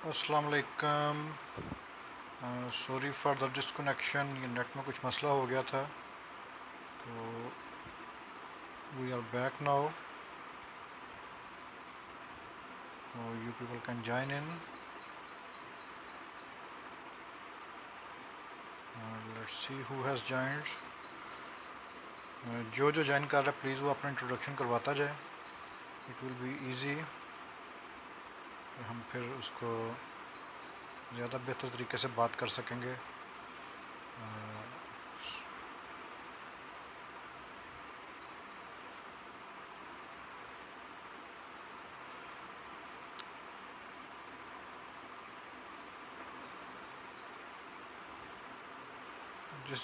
अस्सलाम वालेकुम। Sorry for the disconnection, ये नेट में कुछ मसला हो गया था। तो we are back now, you people can join in. Let's see who has joined. जो ज्वाइन कर रहा है प्लीज़ वो अपना इंट्रोडक्शन करवाता जाए। इट विल बी ईजी कि हम फिर उसको ज़्यादा बेहतर तरीके से बात कर सकेंगे।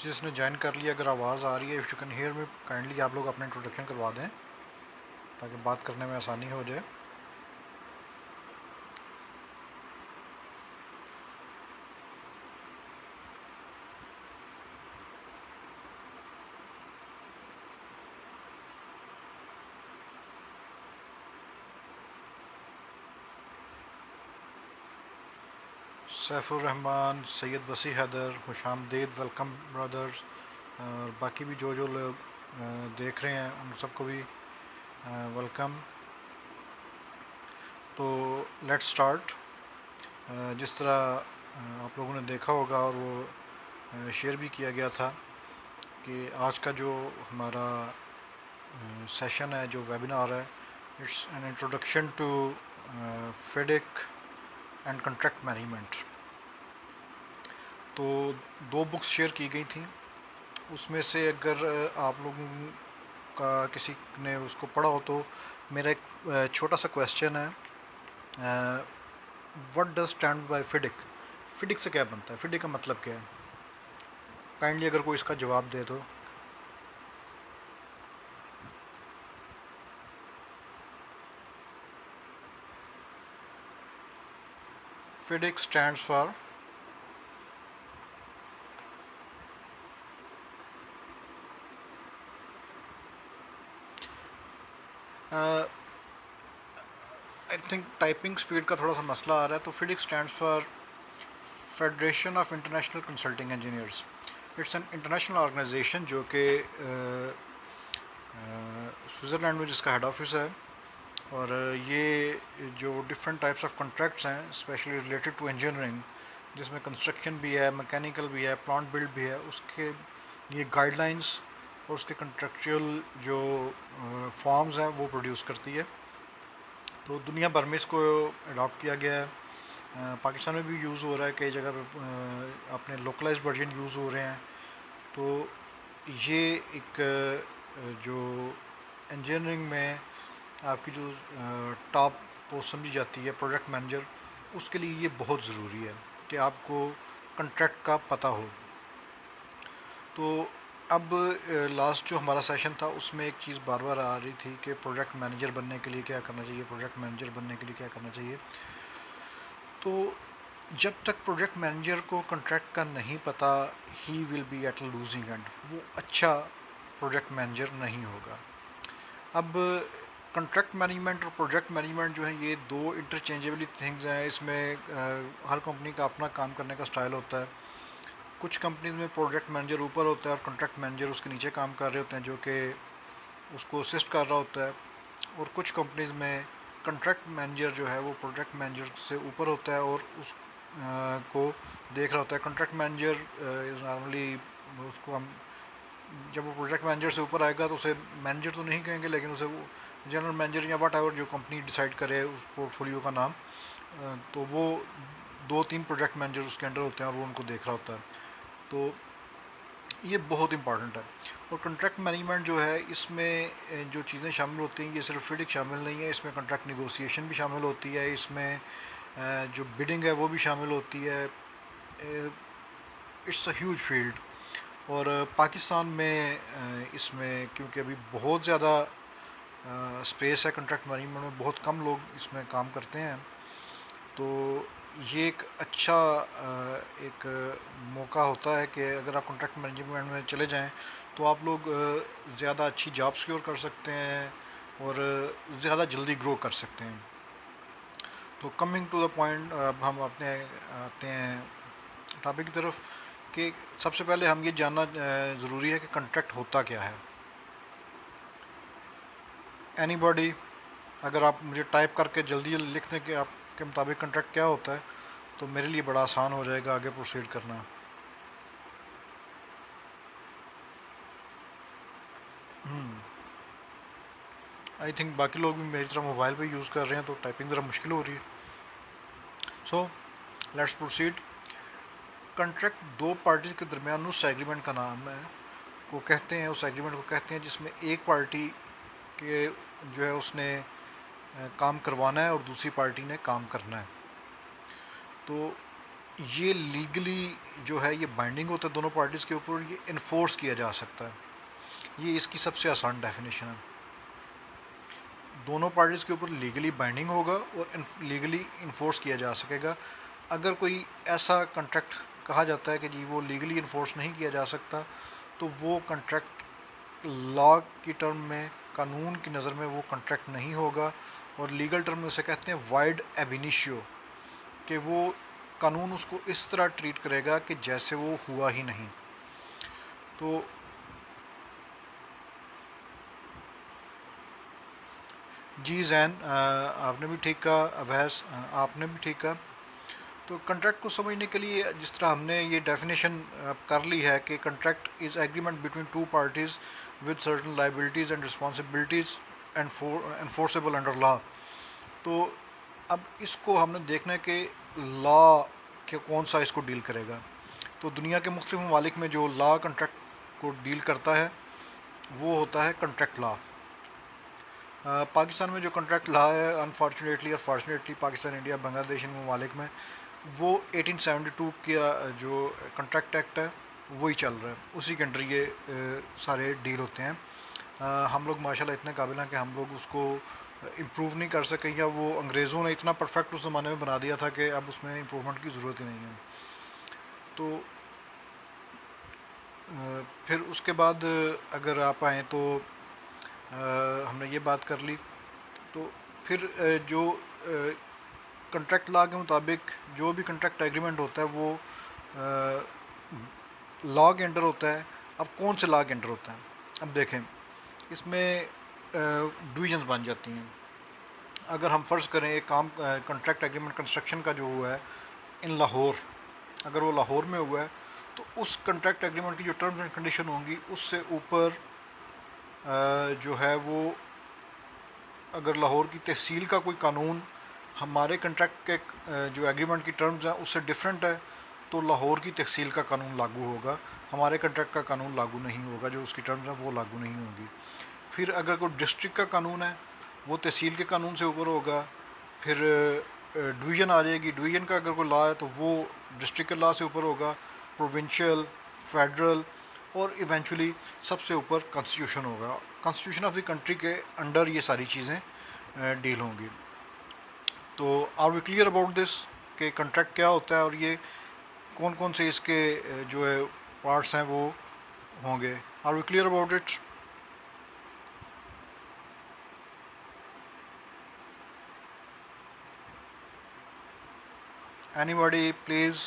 जिसने ज्वाइन कर लिया, अगर आवाज़ आ रही है, if you can hear me kindly आप लोग अपना इंट्रोडक्शन करवा दें ताकि बात करने में आसानी हो जाए। सैफुर रहमान, सैयद वसी हैदर, खुशामदीद, वेलकम ब्रदर्स। और बाकी भी जो लोग देख रहे हैं उन सबको भी वेलकम। तो लेट्स स्टार्ट। जिस तरह आप लोगों ने देखा होगा और वो शेयर भी किया गया था कि आज का जो हमारा सेशन है, जो वेबिनार है, it's an introduction to FIDIC and contract management. तो दो बुक्स शेयर की गई थी, उसमें से अगर आप लोगों का किसी ने उसको पढ़ा हो तो मेरा एक छोटा सा क्वेश्चन है, व्हाट डज स्टैंड बाय फिडिक। फिडिक से क्या बनता है, फिडिक का मतलब क्या है? काइंडली अगर कोई इसका जवाब दे तो। FIDIC stands for I think typing speed का थोड़ा सा मसला आ रहा है। तो FIDIC stands for federation of international consulting engineers. It's an international organisation जो कि स्विट्ज़रलैंड में जिसका हेड ऑफिस है। और ये जो डिफरेंट टाइप्स ऑफ कॉन्ट्रैक्ट्स हैं स्पेशली रिलेटेड टू इंजीनियरिंग, जिसमें कंस्ट्रक्शन भी है, मैकेनिकल भी है, प्लांट बिल्ड भी है, उसके लिए गाइडलाइंस और उसके कंट्रक्चुअल जो फॉर्म्स हैं वो प्रोड्यूस करती है। तो दुनिया भर में इसको अडॉप्ट किया गया है। पाकिस्तान में भी यूज़ हो रहा है, कई जगह पे अपने लोकलाइज्ड वर्जन यूज़ हो रहे हैं। तो ये एक जो इंजीनियरिंग में आपकी जो टॉप पोस्ट समझी जाती है प्रोजेक्ट मैनेजर, उसके लिए ये बहुत ज़रूरी है कि आपको कॉन्ट्रैक्ट का पता हो। तो अब लास्ट जो हमारा सेशन था उसमें एक चीज़ बार बार आ रही थी कि प्रोजेक्ट मैनेजर बनने के लिए क्या करना चाहिए, प्रोजेक्ट मैनेजर बनने के लिए क्या करना चाहिए। तो जब तक प्रोजेक्ट मैनेजर को कॉन्ट्रैक्ट का नहीं पता, he will be at a losing and, वो अच्छा प्रोजेक्ट मैनेजर नहीं होगा। अब कॉन्ट्रैक्ट मैनेजमेंट और प्रोजेक्ट मैनेजमेंट जो है ये दो इंटरचेंजेबली थिंग्स हैं। इसमें हर कंपनी का अपना काम करने का स्टाइल होता है। कुछ कंपनीज में प्रोजेक्ट मैनेजर ऊपर होता है और कॉन्ट्रैक्ट मैनेजर उसके नीचे काम कर रहे होते हैं, जो कि उसको असिस्ट कर रहा होता है। और कुछ कंपनीज में कॉन्ट्रैक्ट मैनेजर जो है वो प्रोजेक्ट मैनेजर से ऊपर होता है और उस को देख रहा होता है। कॉन्ट्रैक्ट मैनेजर इज़ नॉर्मली, उसको हम जब वो प्रोजेक्ट मैनेजर से ऊपर आएगा तो उसे मैनेजर तो नहीं कहेंगे, लेकिन उसे वो जनरल मैनेजर या वट एवर जो कंपनी डिसाइड करे उस पोर्टफोलियो का नाम, तो वो दो तीन प्रोजेक्ट मैनेजर उसके अंडर होते हैं और वो उनको देख रहा होता है। तो ये बहुत इंपॉर्टेंट है। और कॉन्ट्रैक्ट मैनेजमेंट जो है इसमें जो चीज़ें शामिल होती हैं, ये सिर्फ फिडिक शामिल नहीं है, इसमें कॉन्ट्रैक्ट नेगोशिएशन भी शामिल होती है, इसमें जो बिडिंग है वो भी शामिल होती है। It's a huge field. और पाकिस्तान में इसमें क्योंकि अभी बहुत ज़्यादा स्पेस है कॉन्ट्रैक्ट मैनेजमेंट में, बहुत कम लोग इसमें काम करते हैं। तो ये एक अच्छा एक मौका होता है कि अगर आप कॉन्ट्रैक्ट मैनेजमेंट में चले जाएं तो आप लोग ज़्यादा अच्छी जॉब सिक्योर कर सकते हैं और ज़्यादा जल्दी ग्रो कर सकते हैं। तो कमिंग टू द पॉइंट, अब हम अपने आते हैं टॉपिक की तरफ कि सबसे पहले हम ये जानना ज़रूरी है कि कॉन्ट्रैक्ट होता क्या है। एनीबॉडी, अगर आप मुझे टाइप करके जल्दी जल्दी लिख दें कि आपके मुताबिक कॉन्ट्रैक्ट क्या होता है, तो मेरे लिए बड़ा आसान हो जाएगा आगे प्रोसीड करना। आई थिंक बाकी लोग भी मेरी तरह मोबाइल पे यूज़ कर रहे हैं, तो टाइपिंग ज़रा मुश्किल हो रही है। So let's proceed. कॉन्ट्रैक्ट दो पार्टीज के दरमियान उस एग्रीमेंट का नाम है को कहते हैं, उस एग्रीमेंट को कहते हैं जिसमें एक पार्टी के जो है उसने काम करवाना है और दूसरी पार्टी ने काम करना है। तो ये लीगली जो है ये बाइंडिंग होता है दोनों पार्टीज़ के ऊपर, ये इन्फोर्स किया जा सकता है। ये इसकी सबसे आसान डेफिनेशन है। दोनों पार्टीज़ के ऊपर लीगली बाइंडिंग होगा और लीगली इन्फोर्स किया जा सकेगा। अगर कोई ऐसा कॉन्ट्रैक्ट कहा जाता है कि जी वो लीगली इन्फोर्स नहीं किया जा सकता, तो वो कॉन्ट्रैक्ट लॉ की टर्म में, कानून की नज़र में वो कॉन्ट्रैक्ट नहीं होगा। और लीगल टर्म में उसे कहते हैं वाइड एबिनिशियो, कि वो कानून उसको इस तरह ट्रीट करेगा कि जैसे वो हुआ ही नहीं। तो जी जैन, आपने भी ठीक कहा, अवैस आपने भी ठीक कहा। तो कॉन्ट्रैक्ट को समझने के लिए जिस तरह हमने ये डेफिनेशन कर ली है कि contract is agreement between two parties with certain liabilities and responsibilities enforceable under law. तो अब इसको हमने देखना है कि लॉ के कौन सा इसको डील करेगा। तो दुनिया के मुख्तलिफ ममालिक में जो लॉ कॉन्ट्रैक्ट को डील करता है वो होता है कॉन्ट्रैक्ट लॉ। पाकिस्तान में जो कॉन्ट्रैक्ट लॉ है, अनफॉर्चुनेटली और फॉर्चुनेटली पाकिस्तान, इंडिया, बांग्लादेश इन ममालिक में वो 1872 का जो कॉन्ट्रैक्ट एक्ट है वही चल रहा है, उसी के अंडर ये सारे डील होते हैं। हम लोग माशाल्लाह इतने काबिल हैं कि हम लोग उसको इम्प्रूव नहीं कर सके, या वो अंग्रेज़ों ने इतना परफेक्ट उस ज़माने में बना दिया था कि अब उसमें इम्प्रूवमेंट की ज़रूरत ही नहीं है। तो फिर उसके बाद अगर आप आएँ तो हमने ये बात कर ली। तो फिर जो कॉन्ट्रैक्ट लॉ के मुताबिक जो भी कॉन्ट्रैक्ट एग्रीमेंट होता है वो लॉ के अंडर होता है। अब कौन से लॉ के अंडर होता है, अब देखें इसमें डिवीजन्स बन जाती हैं। अगर हम फ़र्ज़ करें एक काम कॉन्ट्रैक्ट एग्रीमेंट कंस्ट्रक्शन का जो हुआ है इन लाहौर, अगर वो लाहौर में हुआ है तो उस कॉन्ट्रैक्ट एग्रीमेंट की जो टर्म्स एंड कंडीशन होंगी उससे ऊपर जो है वो, अगर लाहौर की तहसील का कोई कानून हमारे कॉन्ट्रैक्ट के जो एग्रीमेंट की टर्म्स हैं उससे डिफरेंट है, तो लाहौर की तहसील का कानून लागू होगा, हमारे कॉन्ट्रैक्ट का कानून लागू नहीं होगा, जो उसकी टर्म्स हैं वो लागू नहीं होंगी। फिर अगर कोई डिस्ट्रिक्ट का कानून है वो तहसील के कानून से ऊपर होगा। फिर डिवीज़न आ जाएगी, डिवीज़न का अगर कोई लॉ है तो वो डिस्ट्रिक्ट के लॉ से ऊपर होगा, प्रोविंशियल, फेडरल, और इवेंचुअली सबसे ऊपर कॉन्स्टिट्यूशन होगा। कॉन्स्टिट्यूशन ऑफ द कंट्री के अंडर ये सारी चीज़ें डील होंगी। तो are we clear about this कि कॉन्ट्रैक्ट क्या होता है और ये कौन कौन से इसके जो है पार्ट्स हैं वो होंगे। Are we clear about it? Anybody please?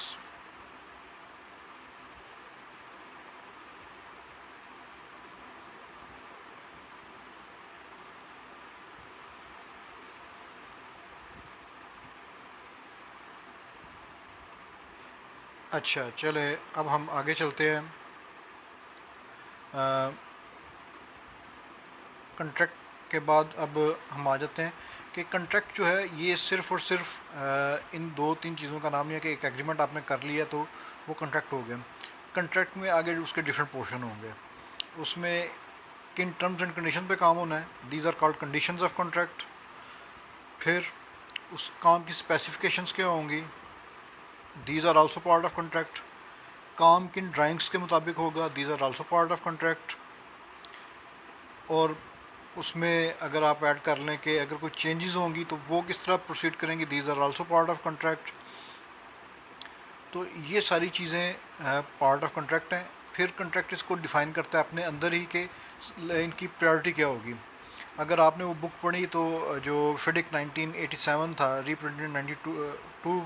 अच्छा चले अब हम आगे चलते हैं। कॉन्ट्रैक्ट के बाद अब हम आ जाते हैं कि कॉन्ट्रैक्ट जो है ये सिर्फ़ और सिर्फ इन दो तीन चीज़ों का नाम नहीं है कि एक एग्रीमेंट आपने कर लिया तो वो कॉन्ट्रैक्ट हो गया। कॉन्ट्रैक्ट में आगे उसके डिफरेंट पोर्शन होंगे, उसमें किन टर्म्स एंड कंडीशन पे काम होना है, these are called conditions of contract. फिर उस काम की स्पेसिफिकेशंस क्या होंगी, these are also part of contract. काम किन ड्राइंग्स के मुताबिक होगा, these are also part of contract. और उसमें अगर आप ऐड कर लें कि अगर कोई चेंजेस होंगी तो वो किस तरह प्रोसीड करेंगे, these are also part of contract. तो ये सारी चीज़ें पार्ट ऑफ कॉन्ट्रैक्ट हैं। फिर कॉन्ट्रैक्ट इसको डिफ़ाइन करता है अपने अंदर ही कि इनकी प्रायोरिटी क्या होगी। अगर आपने वो बुक पढ़ी तो जो फिडिक 1987 था, रीप्रिंटेड 92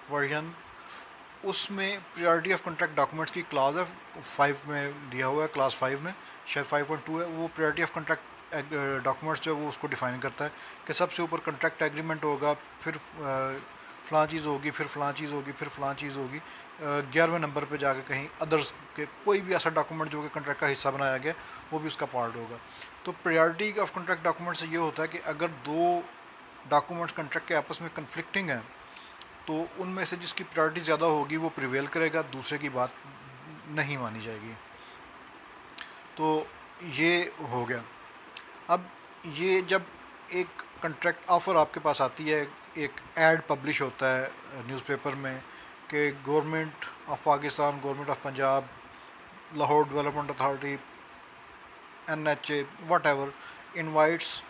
वर्जन, उसमें प्रायोरिटी ऑफ कॉन्ट्रैक्ट डॉक्यूमेंट्स की क्लास है 5 में दिया हुआ है, क्लास 5 में, शायद 5.2 है। वो प्रायोरिटी ऑफ कॉन्ट्रैक्ट डॉक्यूमेंट्स जो है वो उसको डिफाइन करता है कि सबसे ऊपर कॉन्ट्रैक्ट एग्रीमेंट होगा, फिर फ़लाँ चीज़ होगी, फिर फ़लाँ चीज़ होगी, फिर फ़लाँ चीज़ होगी। 11वें नंबर पे जाके कहीं अदर्स के कोई भी ऐसा डॉक्यूमेंट जो कि कॉन्ट्रैक्ट का हिस्सा बनाया गया वो भी उसका पार्ट होगा। तो प्रायोरिटी ऑफ कॉन्ट्रैक्ट डॉक्यूमेंट से ये होता है कि अगर दो डॉक्यूमेंट्स कॉन्ट्रैक्ट के आपस में कन्फ्लिक्टिंग हैं तो उनमें से जिसकी प्रायोरिटी ज़्यादा होगी वो प्रिवेल करेगा, दूसरे की बात नहीं मानी जाएगी। तो ये हो गया। अब ये जब एक कॉन्ट्रैक्ट ऑफ़र आपके पास आती है, एक एड पब्लिश होता है न्यूज़पेपर में कि government of Pakistan, government of Punjab, Lahore development authority, NHA, what ever, invites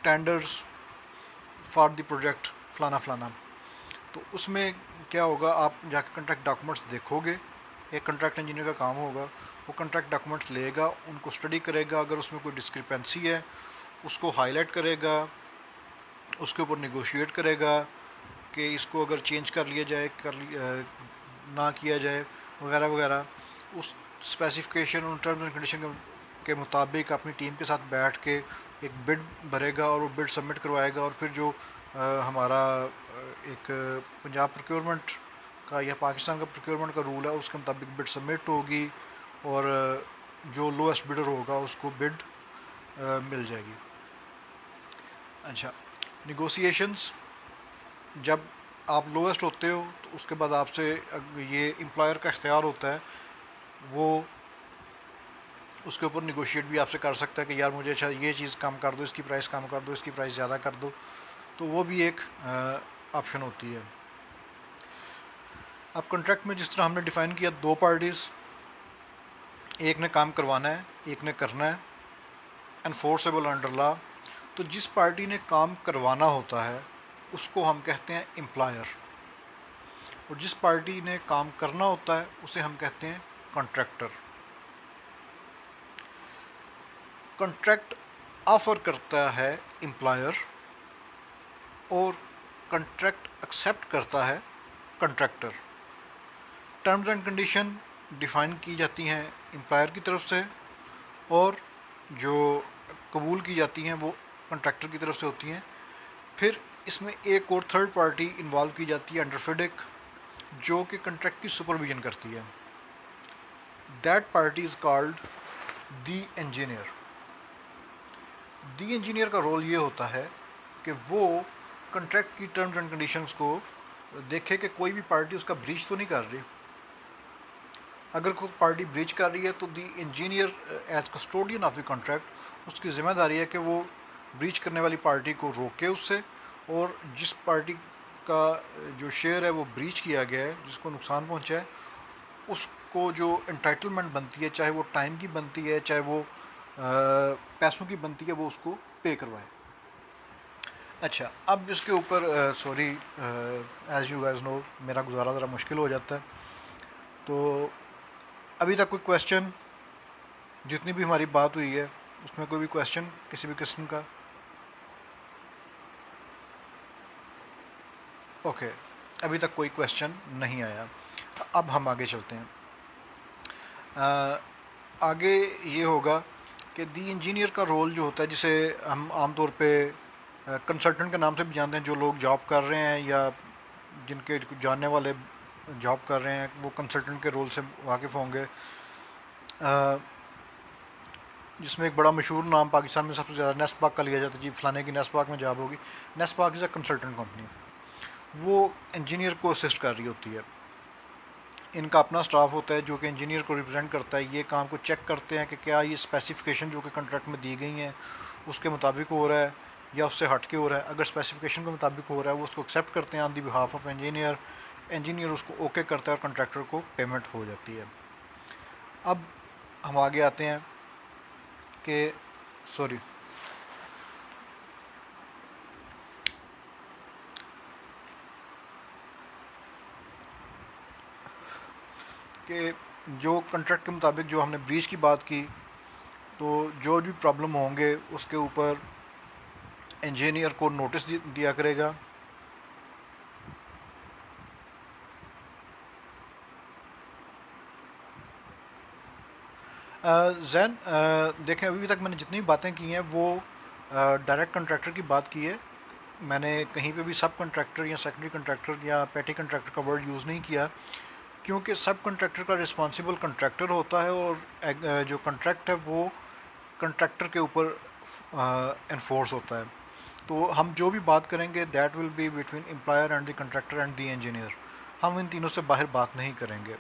tenders for the project फलाना फलाना। तो उसमें क्या होगा, आप जाकर कॉन्ट्रैक्ट डॉक्यूमेंट्स देखोगे, एक कॉन्ट्रैक्ट इंजीनियर का काम होगा, वो कॉन्ट्रैक्ट डॉक्यूमेंट्स लेगा, उनको स्टडी करेगा, अगर उसमें कोई डिस्क्रिपेंसी है उसको हाईलाइट करेगा, उसके ऊपर निगोशिएट करेगा कि इसको अगर चेंज कर लिया जाए, ना किया जाए, वगैरह वगैरह। उस स्पेसिफिकेशन, उन टर्म्स एंड कंडीशन के मुताबिक अपनी टीम के साथ बैठ के एक बिड भरेगा और वो बिड सबमिट करवाएगा। और फिर जो हमारा एक पंजाब प्रोक्योरमेंट का या पाकिस्तान का प्रोक्योरमेंट का रूल है उसके मुताबिक बिड सबमिट होगी और जो लोएस्ट बिडर होगा उसको बिड मिल जाएगी। अच्छा, निगोशिएशंस, जब आप लोएस्ट होते हो तो उसके बाद आपसे ये एम्प्लॉयर का इख्तियार होता है, वो उसके ऊपर निगोशिएट भी आपसे कर सकता है कि यार मुझे अच्छा ये चीज़ कम कर दो, इसकी प्राइस कम कर दो, इसकी प्राइस ज़्यादा कर दो। तो वो भी एक ऑप्शन होती है। अब कॉन्ट्रैक्ट में जिस तरह हमने डिफ़ाइन किया, दो पार्टीज़, एक ने काम करवाना है, एक ने करना है, एनफोर्सेबल अंडर लॉ। तो जिस पार्टी ने काम करवाना होता है उसको हम कहते हैं एम्प्लॉयर, और जिस पार्टी ने काम करना होता है उसे हम कहते हैं कॉन्ट्रैक्टर। कॉन्ट्रैक्ट ऑफ़र करता है एम्प्लॉयर और कॉन्ट्रैक्ट एक्सेप्ट करता है contractor. Terms and condition define की जाती हैं एम्प्लॉयर की तरफ से और जो कबूल की जाती हैं वो कॉन्ट्रैक्टर की तरफ से होती हैं। फिर इसमें एक और थर्ड पार्टी इन्वॉल्व की जाती है अंडर फिडिक, जो कि कॉन्ट्रैक्ट की सुपरविजन करती है। That party is called the engineer. The engineer का रोल ये होता है कि वो कॉन्ट्रैक्ट की टर्म्स एंड कंडीशंस को देखे कि कोई भी पार्टी उसका ब्रीच तो नहीं कर रही। अगर कोई पार्टी ब्रीच कर रही है तो the engineer as custodian of the contract उसकी ज़िम्मेदारी है कि वो ब्रीच करने वाली पार्टी को रोके उससे, और जिस पार्टी का जो शेयर है वो ब्रीच किया गया है, जिसको नुकसान पहुंचा है, उसको जो एंटाइटलमेंट बनती है, चाहे वो टाइम की बनती है चाहे वो पैसों की बनती है, वो उसको पे करवाए। अच्छा, अब इसके ऊपर sorry as you guys know मेरा गुजारा ज़रा मुश्किल हो जाता है। तो अभी तक कोई क्वेश्चन, जितनी भी हमारी बात हुई है उसमें कोई भी क्वेश्चन किसी भी किस्म का? ओके, अभी तक कोई क्वेश्चन नहीं आया। अब हम आगे चलते हैं। आगे ये होगा कि दी इंजीनियर का रोल जो होता है, जिसे हम आमतौर पे कंसल्टेंट के नाम से भी जानते हैं, जो लोग जॉब कर रहे हैं या जिनके जानने वाले जॉब कर रहे हैं वो कंसल्टेंट के रोल से वाकिफ़ होंगे। जिसमें एक बड़ा मशहूर नाम पाकिस्तान में सबसे ज़्यादा नेस्पाक का लिया जाता है, जी फलाने की नेस्पाक में जॉब होगी। NESPAK is a consultant company, वो इंजीनियर को असिस्ट कर रही होती है। इनका अपना स्टाफ होता है जो कि इंजीनियर को रिप्रेजेंट करता है। ये काम को चेक करते हैं कि क्या ये स्पेसिफिकेशन जो कि कॉन्ट्रैक्ट में दी गई हैं उसके मुताबिक हो रहा है या उससे हट के हो रहा है। अगर स्पेसिफिकेशन के मुताबिक हो रहा है वो उसको एक्सेप्ट करते हैं on the behalf of engineer. Engineer उसको ओके करता है और कॉन्ट्रैक्टर को पेमेंट हो जाती है। अब हम आगे आते हैं कि सॉरी कि जो कॉन्ट्रैक्ट के मुताबिक जो हमने ब्रीच की बात की, तो जो भी प्रॉब्लम होंगे उसके ऊपर इंजीनियर को नोटिस दिया करेगा। जैन देखें, अभी तक मैंने जितनी बातें की हैं वो डायरेक्ट कंट्रैक्टर की बात की है। मैंने कहीं पे भी सब कंट्रैक्टर या सेकेंडरी कंट्रैक्टर या पेटी कंट्रैक्टर का वर्ड यूज़ नहीं किया, क्योंकि सब कंट्रैक्टर का रिस्पॉन्सिबल कंट्रैक्टर होता है और जो कंट्रैक्ट है वो कंट्रैक्टर के ऊपर इन्फोर्स होता है। तो हम जो भी बात करेंगे that will be between employer and the contractor and the engineer. हम इन तीनों से बाहर बात नहीं करेंगे।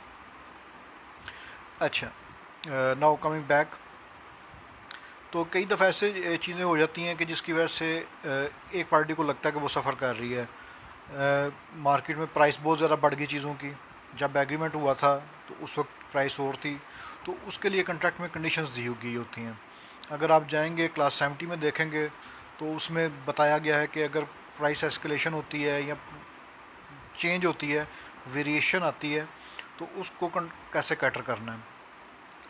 अच्छा, नाउ कमिंग बैक, तो कई दफ़ा ऐसे चीज़ें हो जाती हैं कि जिसकी वजह से एक पार्टी को लगता है कि वो सफ़र कर रही है। मार्केट में प्राइस बहुत ज़्यादा बढ़ गई चीज़ों की। जब एग्रीमेंट हुआ था तो उस वक्त प्राइस और थी, तो उसके लिए कंट्रैक्ट में कंडीशंस दी गई होती हैं। अगर आप जाएंगे क्लास 70 में देखेंगे तो उसमें बताया गया है कि अगर प्राइस एस्केलेशन होती है या चेंज होती है, वेरिएशन आती है, तो उसको कैसे कैटर करना है,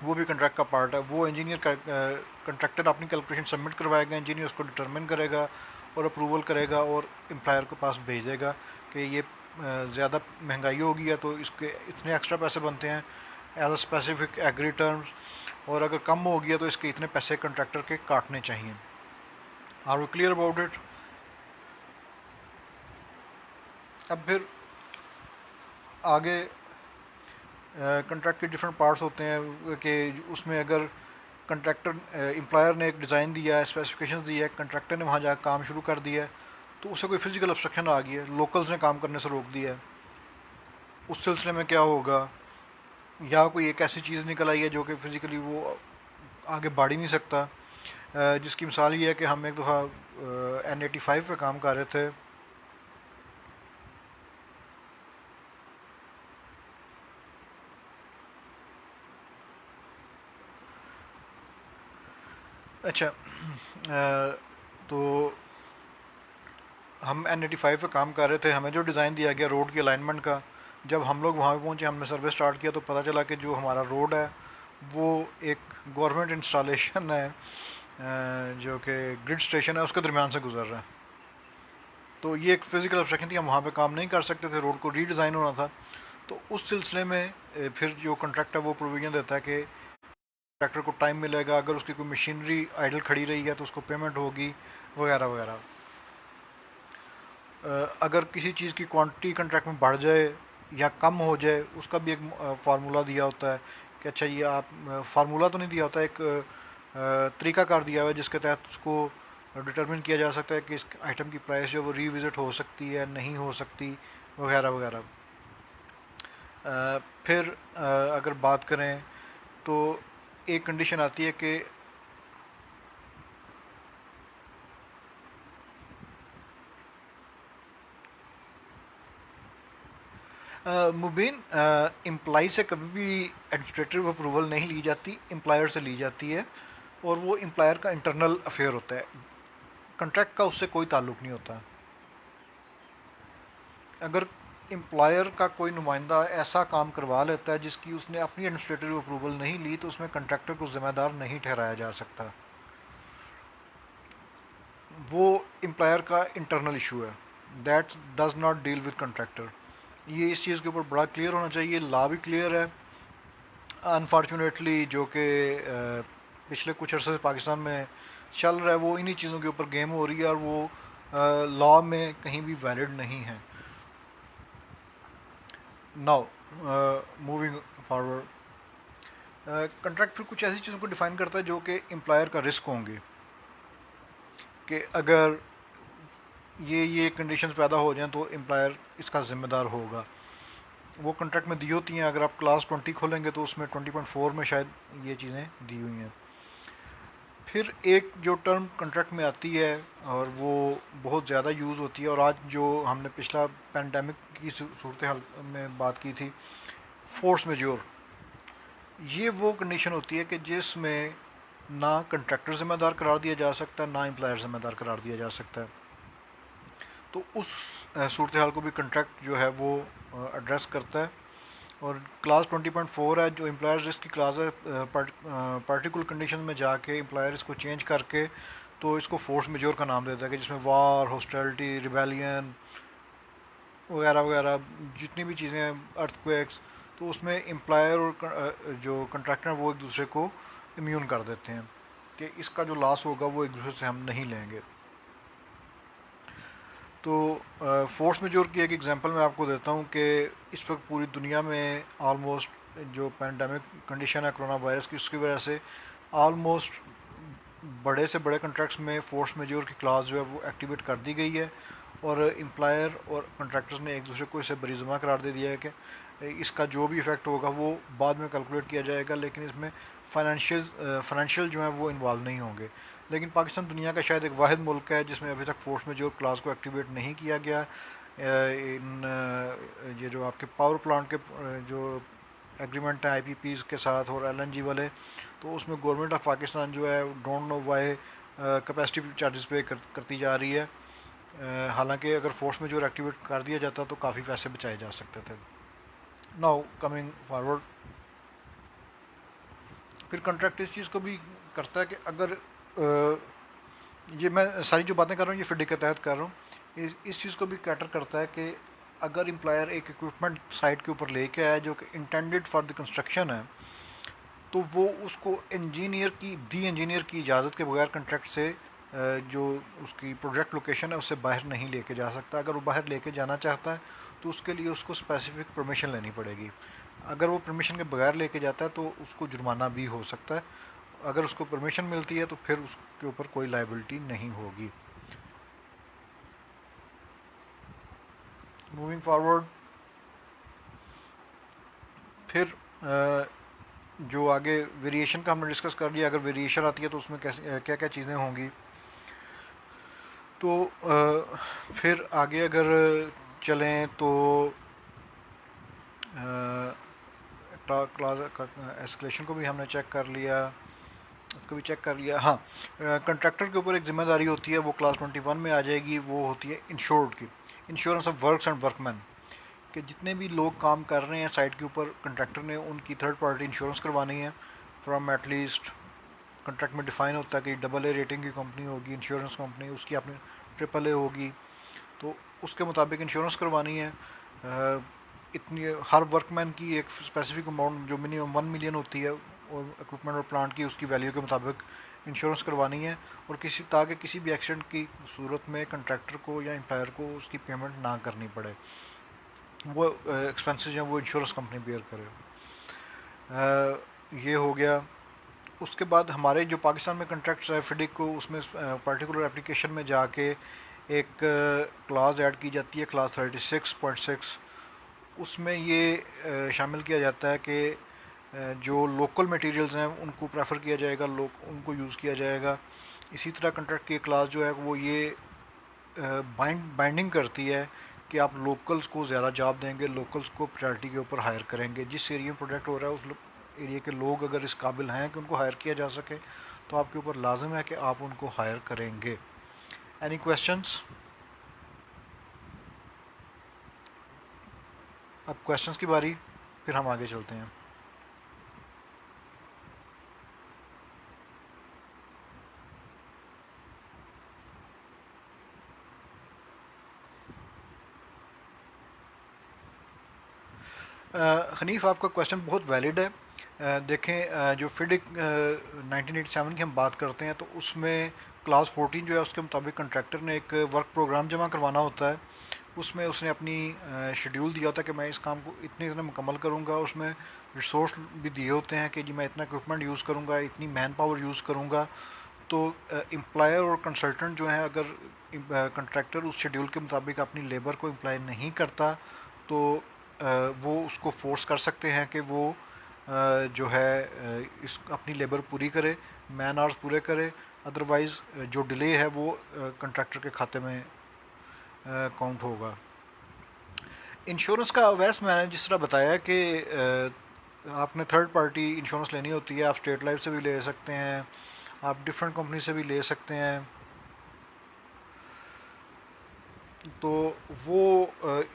वो भी कंट्रैक्ट का पार्ट है। वो इंजीनियर कंट्रैक्टर अपनी कैलकुलेशन सबमिट करवाएगा, इंजीनियर उसको डिटरमिन करेगा और अप्रूवल करेगा और एम्प्लॉयर के पास भेजेगा कि ये ज़्यादा महंगाई होगी है तो इसके इतने एक्स्ट्रा पैसे बनते हैं as a specific agree terms, और अगर कम हो गया तो इसके इतने पैसे कंट्रैक्टर के काटने चाहिए। Are we clear about it? अब फिर आगे कंट्रैक्ट के डिफरेंट पार्ट्स होते हैं कि उसमें अगर कंट्रैक्टर एम्प्लॉयर ने एक डिज़ाइन दिया है, स्पेसिफिकेशन दी है, कंट्रैक्टर ने वहाँ जाकर काम शुरू कर दिया है, तो उसे कोई फिजिकल ऑब्स्ट्रक्शन आ गई है, लोकल्स ने काम करने से रोक दिया है, उस सिलसिले में क्या होगा? या कोई एक ऐसी चीज़ निकल आई है जो कि फ़िज़िकली वो आगे बढ़ ही नहीं सकता। जिसकी मिसाल ये है कि हम एक दफ़ा N85 पे काम कर रहे थे। अच्छा, तो हम N85 पे काम कर रहे थे, हमें जो डिज़ाइन दिया गया रोड की अलाइनमेंट का, जब हम लोग वहाँ पे पहुँचे, हमने सर्वे स्टार्ट किया तो पता चला कि जो हमारा रोड है वो एक गवर्नमेंट इंस्टॉलेशन है, जो कि ग्रिड स्टेशन है, उसके दरमियान से गुजर रहा है। तो ये एक फ़िज़िकल ऑब्स्ट्रक्शन थी, हम वहाँ पे काम नहीं कर सकते थे, रोड को रीडिज़ाइन होना था। तो उस सिलसिले में फिर जो कॉन्ट्रैक्ट है वो प्रोविज़न देता है कि ट्रैक्टर को टाइम मिलेगा, अगर उसकी कोई मशीनरी आइडल खड़ी रही है तो उसको पेमेंट होगी, वगैरह वगैरह। अगर किसी चीज़ की क्वांटिटी कंट्रैक्ट में बढ़ जाए या कम हो जाए, उसका भी एक फार्मूला दिया होता है कि अच्छा ये आप, फार्मूला तो नहीं दिया होता, एक तरीक़ाकार दिया हुआ है जिसके तहत उसको डिटरमिन किया जा सकता है कि इस आइटम की प्राइस जो वो रीविज़िट हो सकती है, नहीं हो सकती, वगैरह वगैरह। फिर अगर बात करें तो एक कंडीशन आती है कि मुबीन, एम्प्लॉय से कभी भी एडमिनिस्ट्रेटिव अप्रूवल नहीं ली जाती, एम्प्लॉयर से ली जाती है, और वो एम्प्लॉयर का इंटरनल अफेयर होता है, कंट्रैक्ट का उससे कोई ताल्लुक़ नहीं होता। अगर एम्प्लॉयर का कोई नुमाइंदा ऐसा काम करवा लेता है जिसकी उसने अपनी एडमिनिस्ट्रेटिव अप्रूवल नहीं ली, तो उसमें कंट्रैक्टर को ज़िम्मेदार नहीं ठहराया जा सकता। वो एम्प्लॉयर का इंटरनल इशू है, that does not deal with contractor. ये इस चीज़ के ऊपर बड़ा क्लियर होना चाहिए, लॉ भी क्लियर है। अनफॉर्चुनेटली जो कि पिछले कुछ अर्से से पाकिस्तान में चल रहा है, वो इन्हीं चीज़ों के ऊपर गेम हो रही है और वो लॉ में कहीं भी वैलिड नहीं है। नाउ मूविंग फॉरवर्ड, कंट्रैक्ट फिर कुछ ऐसी चीज़ों को डिफ़ाइन करता है जो कि एम्प्लॉयर का रिस्क होंगे, कि अगर ये कंडीशंस पैदा हो जाएं तो एम्प्लॉयर इसका ज़िम्मेदार होगा। वो कॉन्ट्रैक्ट में दी होती हैं, अगर आप क्लास 20 खोलेंगे तो उसमें 20.4 में शायद ये चीज़ें दी हुई हैं। फिर एक जो टर्म कॉन्ट्रैक्ट में आती है और वो बहुत ज़्यादा यूज़ होती है, और आज जो हमने पिछला पैंडमिक की सूरत हाल में बात की थी, फोर्स मेजोर, ये वो कंडीशन होती है कि जिसमें ना कंट्रैक्टर ज़िम्मेदार करार दिया जा सकता, ना एम्प्लॉयर ज़िम्मेदार करार दिया जा सकता है। तो उस सूरत हाल को भी कंट्रैक्ट जो है वो एड्रेस करता है। और क्लास 20.4 है जो एम्प्लॉयर रिस्क की क्लास है, पार्टिकुलर कंडीशन में जाके एम्प्लॉयर इसको चेंज करके तो इसको फोर्स मेजोर का नाम देता है, कि जिसमें वार, हॉस्टिलिटी, रिबेलियन वगैरह वगैरह जितनी भी चीज़ें हैं, अर्थक्वेक्स, तो उसमें एम्प्लॉयर और जो कंट्रैक्टर हैं वो एक दूसरे को इम्यून कर देते हैं कि इसका जो लॉस होगा वो एक दूसरे से हम नहीं लेंगे। तो फोर्स मेजोर की एक एग्जांपल मैं आपको देता हूँ कि इस वक्त पूरी दुनिया में ऑलमोस्ट जो पैंडमिक कंडीशन है कोरोना वायरस की, उसकी वजह से ऑलमोस्ट बड़े से बड़े कॉन्ट्रैक्ट्स में फोर्स मेजोर की क्लास जो है वो एक्टिवेट कर दी गई है, और एम्प्लॉयर और कॉन्ट्रैक्टर्स ने एक दूसरे को इसे बरीजुमा करार दे दिया है कि इसका जो भी इफ़ेक्ट होगा वो बाद में कैलकुलेट किया जाएगा, लेकिन इसमें फाइनेंशियल जो है वो इन्वॉल्व नहीं होंगे। लेकिन पाकिस्तान दुनिया का शायद एक वाहिद मुल्क है जिसमें अभी तक फोर्स मेजोर क्लास को एक्टिवेट नहीं किया गया। ये जो आपके पावर प्लांट के जो एग्रीमेंट है आईपीपीज़ के साथ और एलएनजी वाले, तो उसमें गवर्नमेंट ऑफ पाकिस्तान जो है don't know why capacity charges पे करती जा रही है। हालांकि अगर फोर्स में जो एक्टिवेट कर दिया जाता तो काफ़ी पैसे बचाए जा सकते थे। नाउ कमिंग फॉरवर्ड, फिर कॉन्ट्रैक्ट इस चीज़ को भी करता है कि अगर ये मैं सारी जो बातें कर रहा हूँ ये फिडी के तहत कर रहा हूँ, इस चीज़ को भी कैटर करता है कि अगर एम्प्लॉयर एक इक्विपमेंट साइट के ऊपर लेके आया जो कि इंटेंडेड फॉर द कंस्ट्रक्शन है, तो वो उसको इंजीनियर की इजाज़त के बगैर कॉन्ट्रैक्ट से जो उसकी प्रोजेक्ट लोकेशन है उससे बाहर नहीं लेके जा सकता। अगर वो बाहर लेके जाना चाहता है तो उसके लिए उसको स्पेसिफिक परमिशन लेनी पड़ेगी। अगर वो परमिशन के बगैर लेके जाता है तो उसको जुर्माना भी हो सकता है। अगर उसको परमिशन मिलती है तो फिर उसके ऊपर कोई लाइबिलिटी नहीं होगी। मूविंग फॉरवर्ड, फिर जो आगे वेरिएशन का हमने डिस्कस कर लिया। अगर वेरिएशन आती है तो उसमें कैसे क्या क्या चीज़ें होंगी। तो फिर आगे अगर चलें तो क्लास एस्केलेशन को भी हमने चेक कर लिया, इसको भी चेक कर लिया। हाँ, कंट्रैक्टर के ऊपर एक जिम्मेदारी होती है, वो क्लास 21 में आ जाएगी, वो होती है इंश्योर्ड की, insurance of works and workman, कि जितने भी लोग काम कर रहे हैं साइट के ऊपर कंट्रैक्टर ने उनकी थर्ड पार्टी इंश्योरेंस करवानी है फ्रॉम एटलीस्ट, कॉन्ट्रैक्ट में डिफ़ाइन होता है कि AA रेटिंग की कंपनी होगी इंश्योरेंस कंपनी, उसकी अपनी AAA होगी, तो उसके मुताबिक इंश्योरेंस करवानी है। इतनी हर वर्कमैन की एक स्पेसिफिक अमाउंट जो मिनिमम 1 मिलियन होती है और इक्विपमेंट और प्लांट की उसकी वैल्यू के मुताबिक इंश्योरेंस करवानी है, और ताकि किसी भी एक्सीडेंट की सूरत में कंट्रैक्टर को या एम्प्लॉयर को उसकी पेमेंट ना करनी पड़े, वो एक्सपेंसेस हैं वो इंश्योरेंस कंपनी बेयर करे। ये हो गया। उसके बाद हमारे जो पाकिस्तान में कॉन्ट्रैक्ट्स है फिडिक को, उसमें पर्टिकुलर एप्लीकेशन में जाके एक क्लास ऐड की जाती है, क्लास 36.6। उसमें ये शामिल किया जाता है कि जो लोकल मटेरियल्स हैं उनको प्रेफर किया जाएगा, उनको यूज़ किया जाएगा। इसी तरह कॉन्ट्रैक्ट की क्लास जो है वो ये बाइंडिंग करती है कि आप लोकल्स को ज़्यादा जॉब देंगे, लोकल्स को प्रायोरिटी के ऊपर हायर करेंगे। जिस एरिया में प्रोजेक्ट हो रहा है उस एरिया के लोग अगर इस काबिल हैं कि उनको हायर किया जा सके तो आपके ऊपर लाजिम है कि आप उनको हायर करेंगे। Any questions? अब क्वेश्चंस की बारी, फिर हम आगे चलते हैं। हनीफ, आपका क्वेश्चन बहुत वैलिड है। देखें, जो फिडिक 1987 की हम बात करते हैं तो उसमें क्लास 14 जो है उसके मुताबिक कंट्रैक्टर ने एक वर्क प्रोग्राम जमा करवाना होता है। उसमें उसने अपनी शेड्यूल दिया होता है कि मैं इस काम को इतने मुकम्मल करूँगा। उसमें रिसोर्स भी दिए होते हैं कि जी मैं इतना इक्विपमेंट यूज़ करूँगा, इतनी मैन पावर यूज़ करूँगा। तो एम्प्लॉयर और कंसल्टेंट जो है, अगर कंट्रैक्टर उस शेड्यूल के मुताबिक अपनी लेबर को एम्प्लॉय नहीं करता तो वो उसको फोर्स कर सकते हैं कि वो जो है इस अपनी लेबर पूरी करे, मैन आवर्स पूरे करे। अदरवाइज़ जो डिले है वो कंट्रैक्टर के खाते में काउंट होगा। इंश्योरेंस का वैसे मैंने जिस तरह बताया कि आपने थर्ड पार्टी इंश्योरेंस लेनी होती है, आप स्टेट लाइफ से भी ले सकते हैं, आप डिफरेंट कंपनी से भी ले सकते हैं। तो वो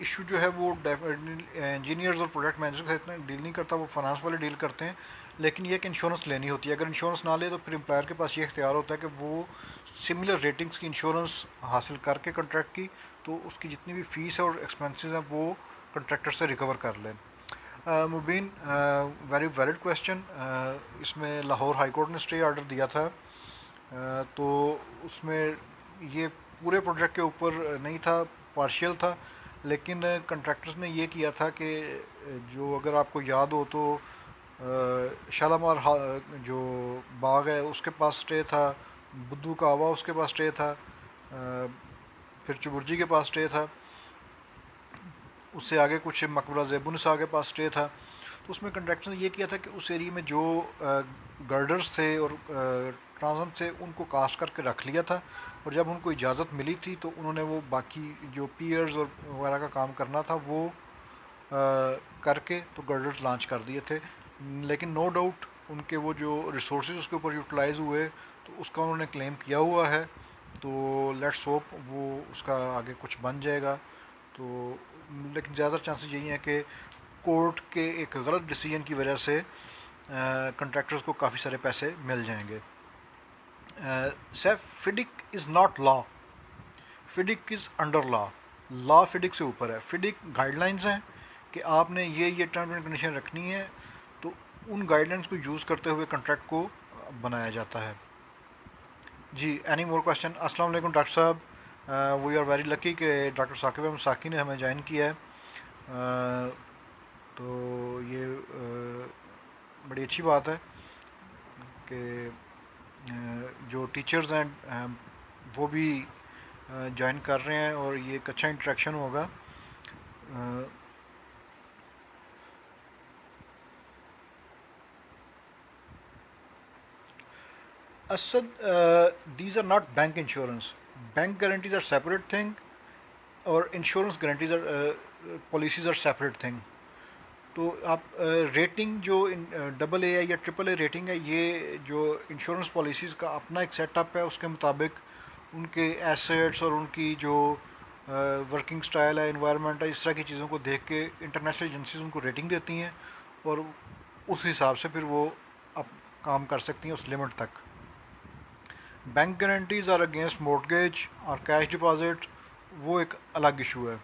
इशू जो है वो इंजीनियर्स और प्रोजेक्ट मैनेजर से इतना डील नहीं करता, वो फाइनेंस वाले डील करते हैं। लेकिन ये कि इंश्योरेंस लेनी होती है, अगर इंश्योरेंस ना ले तो फिर एम्प्लॉयर के पास ये इख्तियार होता है कि वो सिमिलर रेटिंग्स की इंश्योरेंस हासिल करके कॉन्ट्रैक्ट की, तो उसकी जितनी भी फ़ीस और एक्सपेंसेस हैं वो कॉन्ट्रैक्टर से रिकवर कर लें। मुबीन, वेरी वैलिड क्वेश्चन। इसमें लाहौर हाई कोर्ट ने स्टे ऑर्डर दिया था, तो उसमें ये पूरे प्रोजेक्ट के ऊपर नहीं था, पार्शियल था। लेकिन कंट्रैक्टर्स ने ये किया था कि जो, अगर आपको याद हो तो शालामार जो बाग है उसके पास स्टे था, बुद्धू कावा उसके पास स्टे था, फिर चुबुर्जी के पास स्टे था, उससे आगे कुछ मकबरा ज़ेबुनिसा के पास स्टे था। तो उसमें कंट्रैक्टर ने ये किया था कि उस एरिया में जो गर्डर्स थे और ट्रांसम थे उनको कास्ट करके रख लिया था, और जब उनको इजाज़त मिली थी तो उन्होंने वो बाकी जो पियर्स और वगैरह का काम करना था वो करके तो गर्डर्स लॉन्च कर दिए थे। लेकिन नो डाउट उनके वो जो रिसोर्स उसके ऊपर यूटिलाइज हुए तो उसका उन्होंने क्लेम किया हुआ है। तो लेट्स होप वो उसका आगे कुछ बन जाएगा। तो लेकिन ज़्यादा चांसेस यही हैं कि कोर्ट के एक गलत डिसीजन की वजह से कंट्रैक्टर्स को काफ़ी सारे पैसे मिल जाएंगे। Sir, FIDIC is not law, FIDIC is under law. Law FIDIC से ऊपर है। फिडिक गाइडलाइंस हैं कि आपने ये टर्म एंड कंडीशन रखनी है, तो उन गाइडलाइंस को यूज़ करते हुए कॉन्ट्रैक्ट को बनाया जाता है। जी, एनी मोर क्वेश्चन? अस्सलाम वालेकुम डॉक्टर साहब, वी आर वेरी लकी कि डॉक्टर साकिब अहमद साकी ने हमें ज्वाइन किया है। तो ये बड़ी अच्छी बात है कि जो टीचर्स हैं वो भी ज्वाइन कर रहे हैं और ये एक अच्छा इंट्रैक्शन होगा। Asad, these are not bank insurance. Bank guarantees are separate thing और insurance guarantees are policies are separate thing. तो आप रेटिंग जो डबल ए है या ट्रिपल ए रेटिंग है, ये जो इंश्योरेंस पॉलिसीज़ का अपना एक सेटअप है, उसके मुताबिक उनके एसेट्स और उनकी जो वर्किंग स्टाइल है, इन्वायरमेंट है, इस तरह की चीज़ों को देख के इंटरनेशनल एजेंसीज उनको रेटिंग देती हैं और उस हिसाब से फिर वो अब काम कर सकती हैं उस लिमिट तक। Bank guarantees are against mortgage और कैश डिपॉजिट, वो एक अलग इशू है।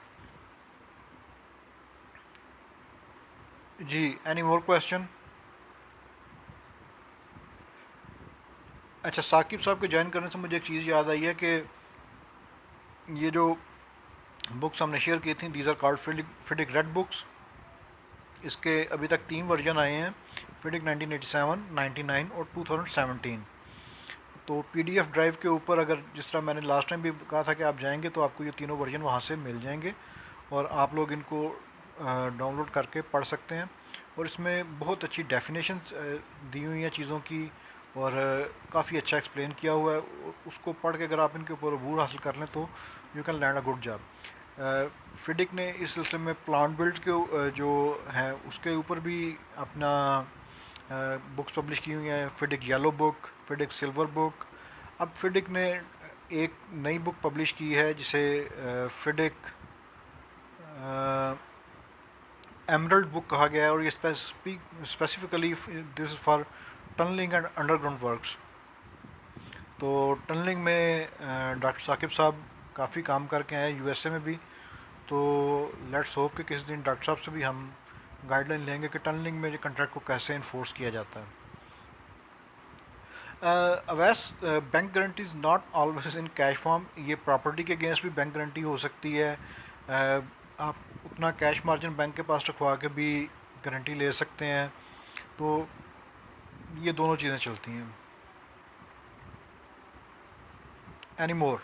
जी, एनी मोर क्वेश्चन? अच्छा, साकिब साहब के ज्वाइन करने से मुझे एक चीज़ याद आई है कि ये जो बुक्स हमने शेयर की थी, these are called FIDIC red books. इसके अभी तक 3 वर्जन आए हैं, फिडिक 1987, 99 और 2017। तो पीडीएफ ड्राइव के ऊपर, अगर जिस तरह मैंने लास्ट टाइम भी कहा था कि आप जाएंगे तो आपको ये तीनों वर्जन वहाँ से मिल जाएंगे और आप लोग इनको डाउनलोड करके पढ़ सकते हैं। और इसमें बहुत अच्छी डेफिनेशन दी हुई हैं चीज़ों की और काफ़ी अच्छा एक्सप्लेन किया हुआ है। उसको पढ़ के अगर आप इनके ऊपर अबूर हासिल कर लें तो you can land a good job. FIDIC ने इस सिलसिले में प्लांट बिल्ड के जो हैं उसके ऊपर भी अपना बुक्स पब्लिश की हुई हैं, फिडिक येलो बुक, फिडिक सिल्वर बुक। अब फिडिक ने एक नई बुक पब्लिश की है जिसे फिडिक एमरल्ड बुक कहा गया है, और ये specifically this is for tunnelling and underground works. तो टनलिंग में डॉक्टर साकिब साहब काफ़ी काम करके आए यूएसए में भी। तो लेट्स होप कि किसी दिन डॉक्टर साहब से भी हम गाइडलाइन लेंगे कि टनलिंग में जो कंट्रैक्ट को कैसे इन्फोर्स किया जाता है। Awais, bank guarantee is not always in cash form. ये प्रॉपर्टी के अगेंस्ट भी बैंक गारंटी हो सकती है। आप उतना कैश मार्जिन बैंक के पास रखवा के भी गारंटी ले सकते हैं। तो ये दोनों चीज़ें चलती हैं। Any more?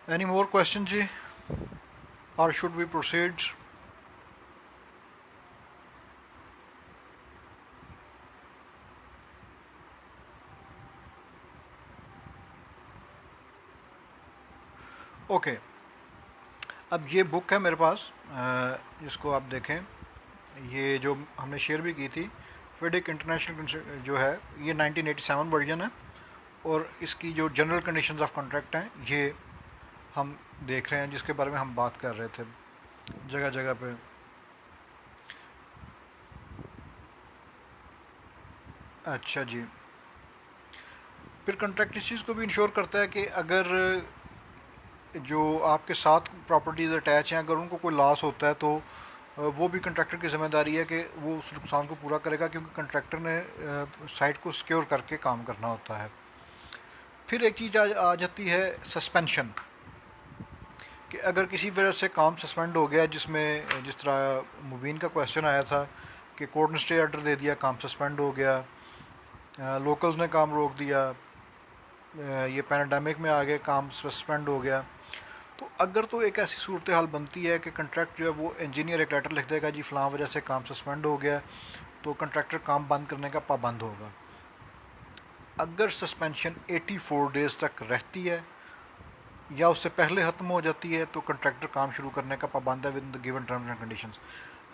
Any more question जी, और शुड वी प्रोसीड? ओके, अब ये बुक है मेरे पास, जिसको आप देखें, ये जो हमने शेयर भी की थी, फेडिक इंटरनेशनल जो है, ये 1987 वर्जन है, और इसकी जो जनरल कंडीशंस ऑफ कॉन्ट्रैक्ट हैं ये हम देख रहे हैं, जिसके बारे में हम बात कर रहे थे जगह जगह पे। अच्छा जी। फिर कॉन्ट्रैक्ट इस चीज़ को भी इंश्योर करता है कि अगर जो आपके साथ प्रॉपर्टीज़ अटैच हैं, अगर उनको कोई लॉस होता है तो वो भी कंट्रैक्टर की ज़िम्मेदारी है कि वो उस नुकसान को पूरा करेगा, क्योंकि कंट्रैक्टर ने साइट को सिक्योर करके काम करना होता है। फिर एक चीज़ आ जाती है सस्पेंशन, कि अगर किसी वजह से काम सस्पेंड हो गया, जिसमें जिस तरह मुबीन का क्वेश्चन आया था कि कोर्ट ने स्टे ऑर्डर दे दिया, काम सस्पेंड हो गया, लोकल्स ने काम रोक दिया, ये पैराडामिक में आ गए, काम सस्पेंड हो गया, तो अगर तो एक ऐसी सूरत हाल बनती है कि कंट्रैक्ट जो है वो इंजीनियर एक लेटर लिख देगा, जी फ़लाँ वजह से काम सस्पेंड हो गया, तो कंट्रैक्टर काम बंद करने का पाबंद होगा। अगर सस्पेंशन 84 डेज़ तक रहती है या उससे पहले ख़त्म हो जाती है, तो कंट्रैक्टर काम शुरू करने का पाबंद है with the given terms and conditions.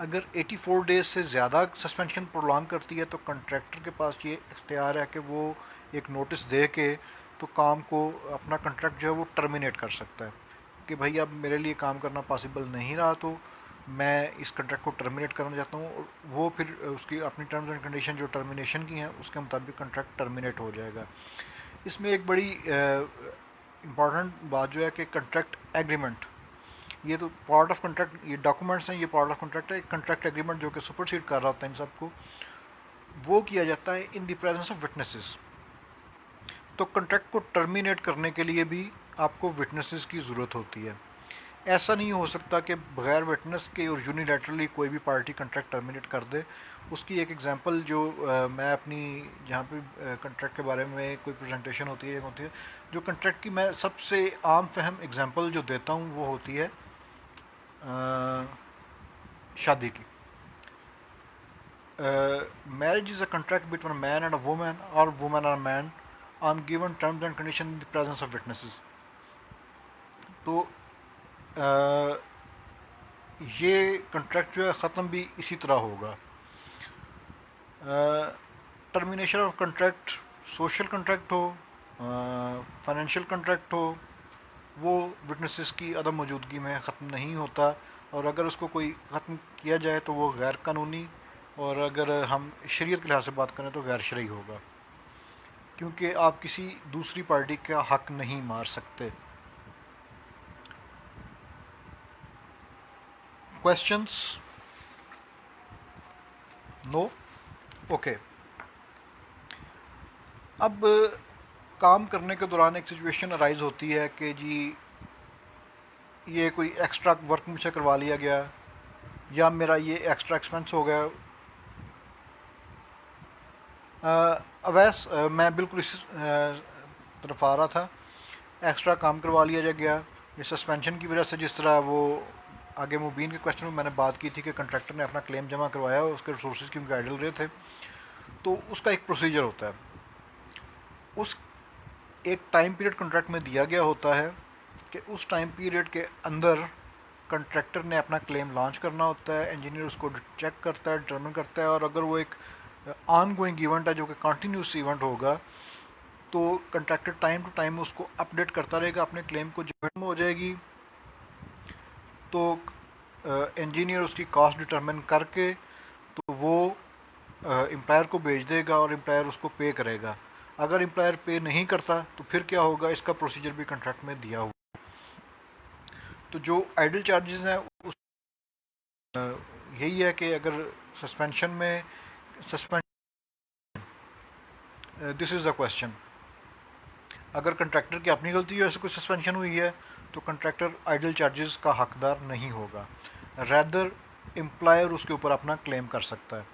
अगर 84 डेज़ से ज़्यादा सस्पेंशन प्रोलॉन्ग करती है, तो कंट्रैक्टर के पास ये इख्तियार है कि वो एक नोटिस दे के तो काम को, अपना कंट्रैक्ट जो है वो टर्मिनेट कर सकता है, कि भाई अब मेरे लिए काम करना पॉसिबल नहीं रहा, तो मैं इस कंट्रैक्ट को टर्मिनेट करना चाहता हूँ, और वो फिर उसकी अपनी टर्म्स एंड कंडीशन जो टर्मिनेशन की हैं उसके मुताबिक कंट्रैक्ट टर्मिनेट हो जाएगा। इसमें एक बड़ी इम्पॉर्टेंट बात जो है कि कंट्रैक्ट एग्रीमेंट, ये तो पार्ट ऑफ कंट्रैक्ट, ये डॉक्यूमेंट्स हैं, ये पार्ट ऑफ कंट्रैक्ट है। कंट्रैक्ट एग्रीमेंट जो कि सुपरसीड कर रहा होता है इन सबको, वो किया जाता है in the presence of witnesses. तो कंट्रैक्ट को टर्मिनेट करने के लिए भी आपको विटनेसेस की ज़रूरत होती है। ऐसा नहीं हो सकता कि बगैर विटनेस के और यूनिलैटरली कोई भी पार्टी कंट्रैक्ट टर्मिनेट कर दे। उसकी एक एग्जांपल जो मैं अपनी, जहाँ पे कंट्रैक्ट के बारे में कोई प्रेजेंटेशन होती है, जो कंट्रैक्ट की मैं सबसे आम फहम एग्जांपल जो देता हूँ वो होती है शादी की। Marriage is a contract between a man and a woman, और वुमन और man, on given terms and condition in the presence of witnesses. तो ये कॉन्ट्रैक्ट जो है ख़त्म भी इसी तरह होगा। Termination of contract, social contract हो, फाइनेंशियल कॉन्ट्रैक्ट हो, वो विटनेसेस की अदम मौजूदगी में ख़त्म नहीं होता, और अगर उसको कोई ख़त्म किया जाए तो वो गैर कानूनी, और अगर हम शरीयत के लिहाज से बात करें तो गैर शरई होगा, क्योंकि आप किसी दूसरी पार्टी का हक नहीं मार सकते। क्वेश्चंस? नो? ओके। अब काम करने के दौरान एक सिचुएशन अराइज होती है कि जी ये कोई एक्स्ट्रा वर्क मुझसे करवा लिया गया, या मेरा ये एक्स्ट्रा एक्सपेंस हो गया। अवैस मैं बिल्कुल इस तरफ आ रहा था, एक्स्ट्रा काम करवा लिया गया, ये सस्पेंशन की वजह से, जिस तरह वो आगे मुबीन के क्वेश्चन में मैंने बात की थी कि कंट्रैक्टर ने अपना क्लेम जमा करवाया, उसके रिसोर्स क्योंकि आइडल रहे थे, तो उसका एक प्रोसीजर होता है, उस एक टाइम पीरियड कॉन्ट्रैक्ट में दिया गया होता है कि उस टाइम पीरियड के अंदर कंट्रैक्टर ने अपना क्लेम लॉन्च करना होता है, इंजीनियर उसको चेक करता है, डिटरमिन करता है, और अगर वो एक ऑन गोइंग इवेंट है जो कि कंटिन्यूस इवेंट होगा, तो कंट्रैक्टर टाइम टू टाइम उसको अपडेट करता रहेगा अपने क्लेम को। जब हो जाएगी तो इंजीनियर उसकी कॉस्ट डिटरमिन करके तो वो एम्प्लॉयर को भेज देगा, और एम्प्लॉयर उसको पे करेगा। अगर एम्प्लॉयर पे नहीं करता तो फिर क्या होगा, इसका प्रोसीजर भी कंट्रैक्ट में दिया हुआ। तो जो आइडल चार्जेस हैं उस यही है कि अगर सस्पेंशन में suspend, this is the question, अगर कंट्रैक्टर की अपनी गलती की वजह से कोई सस्पेंशन हुई है तो कंट्रैक्टर आइडल चार्जेस का हकदार नहीं होगा, रैदर एम्प्लॉयर उसके ऊपर अपना क्लेम कर सकता है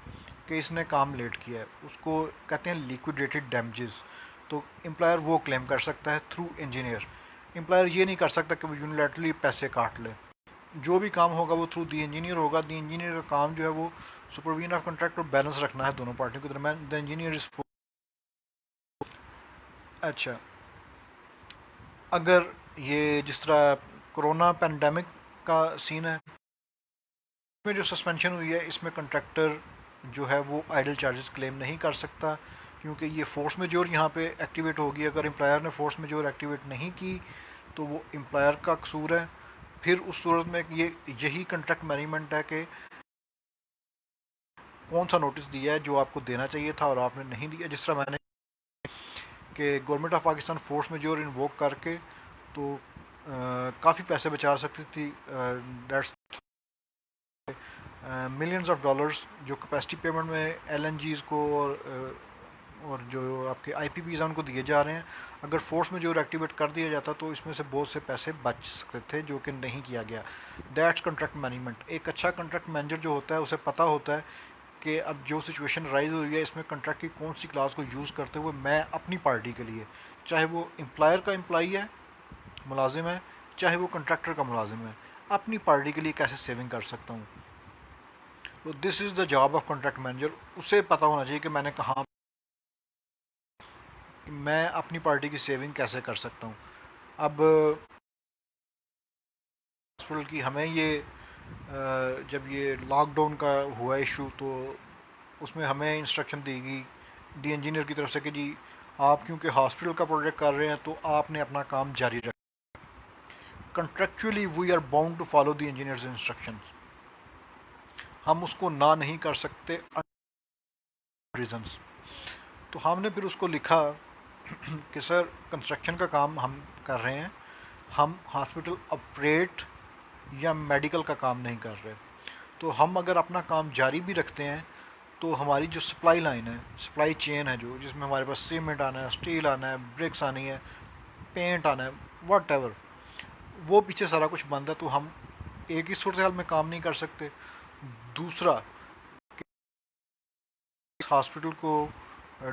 कि इसने काम लेट किया है, उसको कहते हैं लिक्विडेटेड डैमेजेस। तो एम्प्लॉयर वो क्लेम कर सकता है थ्रू इंजीनियर। एम्प्लॉयर ये नहीं कर सकता कि वो यूनिलैटरली पैसे काट ले, जो भी काम होगा वो थ्रू दी इंजीनियर होगा। दी इंजीनियर का काम जो है वो सुपरविजन ऑफ कॉन्ट्रैक्ट और बैलेंस रखना है दोनों पार्टियों के दरमियान। The engineer is. अच्छा, अगर ये जिस तरह कोरोना पैंडमिक का सीन है। इसमें जो सस्पेंशन हुई है इसमें कंट्रैक्टर जो है वो आइडल चार्जेस क्लेम नहीं कर सकता, क्योंकि ये फोर्स मेजोर यहाँ पे एक्टिवेट होगी। अगर एम्प्लॉयर ने फोर्स मेजोर एक्टिवेट नहीं की तो वो एम्प्लॉयर का कसूर है। फिर उस सूरत में ये यही कंट्रैक्ट मैनेजमेंट है कि कौन सा नोटिस दिया है जो आपको देना चाहिए था और आपने नहीं दिया। जिस तरह मैंने कि government of Pakistan force majeure invoke करके तो काफ़ी पैसे बचा सकती थी। दैट्स मिलियंस ऑफ डॉलर्स जो कैपेसिटी पेमेंट में एलएनजीज़ को और जो आपके आईपीपीज़ हैं उनको दिए जा रहे हैं। अगर फोर्स में जो एक्टिवेट कर दिया जाता तो इसमें से बहुत से पैसे बच सकते थे, जो कि नहीं किया गया। That's contract management. एक अच्छा कंट्रैक्ट मैनेजर जो होता है उसे पता होता है कि अब जो सिचुएशन राइज हुई है इसमें कंट्रैक्ट की कौन सी क्लास को यूज़ करते हुए मैं अपनी पार्टी के लिए, चाहे वो एम्प्लॉयर का एम्प्लॉई है, मुलाजिम है, चाहे वो कंट्रैक्टर का मुलाजिम है, अपनी पार्टी के लिए कैसे सेविंग कर सकता हूँ। तो this is the job of contract manager. उसे पता होना चाहिए कि मैंने कहाँ, मैं अपनी पार्टी की सेविंग कैसे कर सकता हूँ। अब हॉस्पिटल की हमें ये जब ये लॉकडाउन का हुआ इशू तो उसमें हमें इंस्ट्रक्शन दी गई डी इंजीनियर की तरफ से कि जी आप क्योंकि हॉस्पिटल का प्रोजेक्ट कर रहे हैं तो आपने अपना काम जारी रखना। Contractually we are bound to follow the engineer's instructions. हम उसको ना नहीं कर सकते रीजंस। तो हमने फिर उसको लिखा कि सर कंस्ट्रक्शन का काम हम कर रहे हैं, हम हॉस्पिटल ऑपरेट या मेडिकल का काम नहीं कर रहे। तो हम अगर अपना काम जारी भी रखते हैं तो हमारी जो सप्लाई लाइन है, सप्लाई चेन है जो जिसमें हमारे पास सीमेंट आना है, स्टील आना है, ब्रिक्स आनी है, पेंट आना है, वट एवर, वो पीछे सारा कुछ बंद है। तो हम एक ही सूरत हाल में काम नहीं कर सकते। दूसरा, हॉस्पिटल को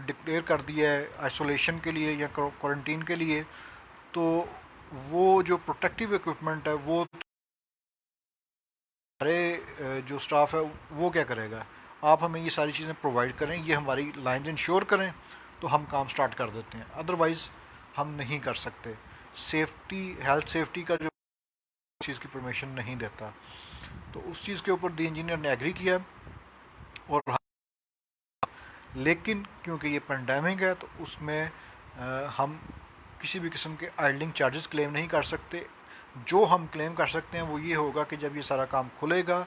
डिक्लेयर कर दिया है आइसोलेशन के लिए या क्वारंटीन के लिए, तो वो जो प्रोटेक्टिव इक्विपमेंट है वो हमारे जो स्टाफ है वो क्या करेगा। आप हमें ये सारी चीज़ें प्रोवाइड करें, ये हमारी लाइन इंश्योर करें तो हम काम स्टार्ट कर देते हैं, अदरवाइज़ हम नहीं कर सकते। सेफ्टी, हेल्थ सेफ्टी का जो चीज़ की परमिशन नहीं देता। तो उस चीज़ के ऊपर दी इंजीनियर ने एग्री किया। और लेकिन क्योंकि ये पेंडेमिक है तो उसमें हम किसी भी किस्म के आइडलिंग चार्जेस क्लेम नहीं कर सकते। जो हम क्लेम कर सकते हैं वो ये होगा कि जब ये सारा काम खुलेगा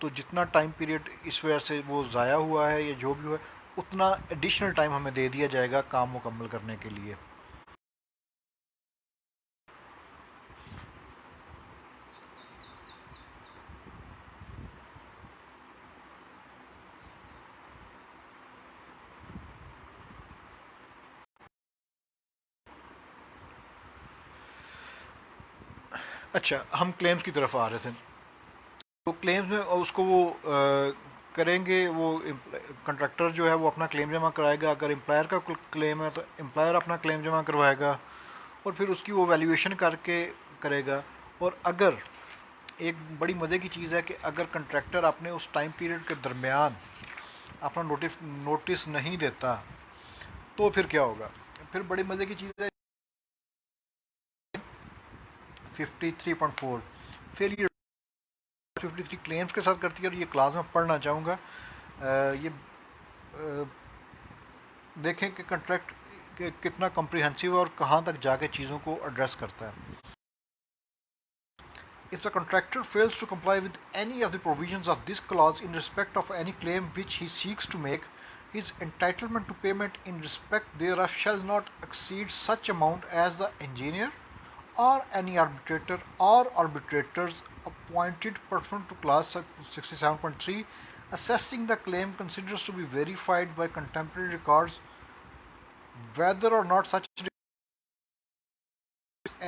तो जितना टाइम पीरियड इस वजह से वो ज़ाया हुआ है या जो भी हुआ है उतना एडिशनल टाइम हमें दे दिया जाएगा काम मुकम्मल करने के लिए। अच्छा, हम क्लेम्स की तरफ आ रहे थे। तो क्लेम्स में उसको वो करेंगे, वो कंट्रैक्टर जो है वो अपना क्लेम जमा कराएगा। अगर एम्प्लॉयर का क्लेम है तो एम्प्लॉयर अपना क्लेम जमा करवाएगा और फिर उसकी वो वैल्यूएशन करके करेगा। और अगर एक बड़ी मज़े की चीज़ है कि अगर कंट्रैक्टर अपने उस टाइम पीरियड के दरमियान अपना नोटिस नहीं देता तो फिर क्या होगा। फिर बड़ी मज़े की चीज़ है 53.4 फेलियर 53 क्लेम्स के साथ करती है। और ये क्लास में पढ़ना चाहूँगा, ये देखें कि कंट्रैक्ट कितना कम्प्रिहेंसिव है और कहाँ तक जाके चीज़ों को एड्रेस करता है। If the contractor fails to comply with any of the provisions of this clause in respect of any claim which he seeks to make, his entitlement to payment in respect thereof shall not exceed such amount as the engineer or any arbitrator or arbitrators appointed pursuant to clause 67.3 assessing the claim considers to be verified by contemporary records whether or not such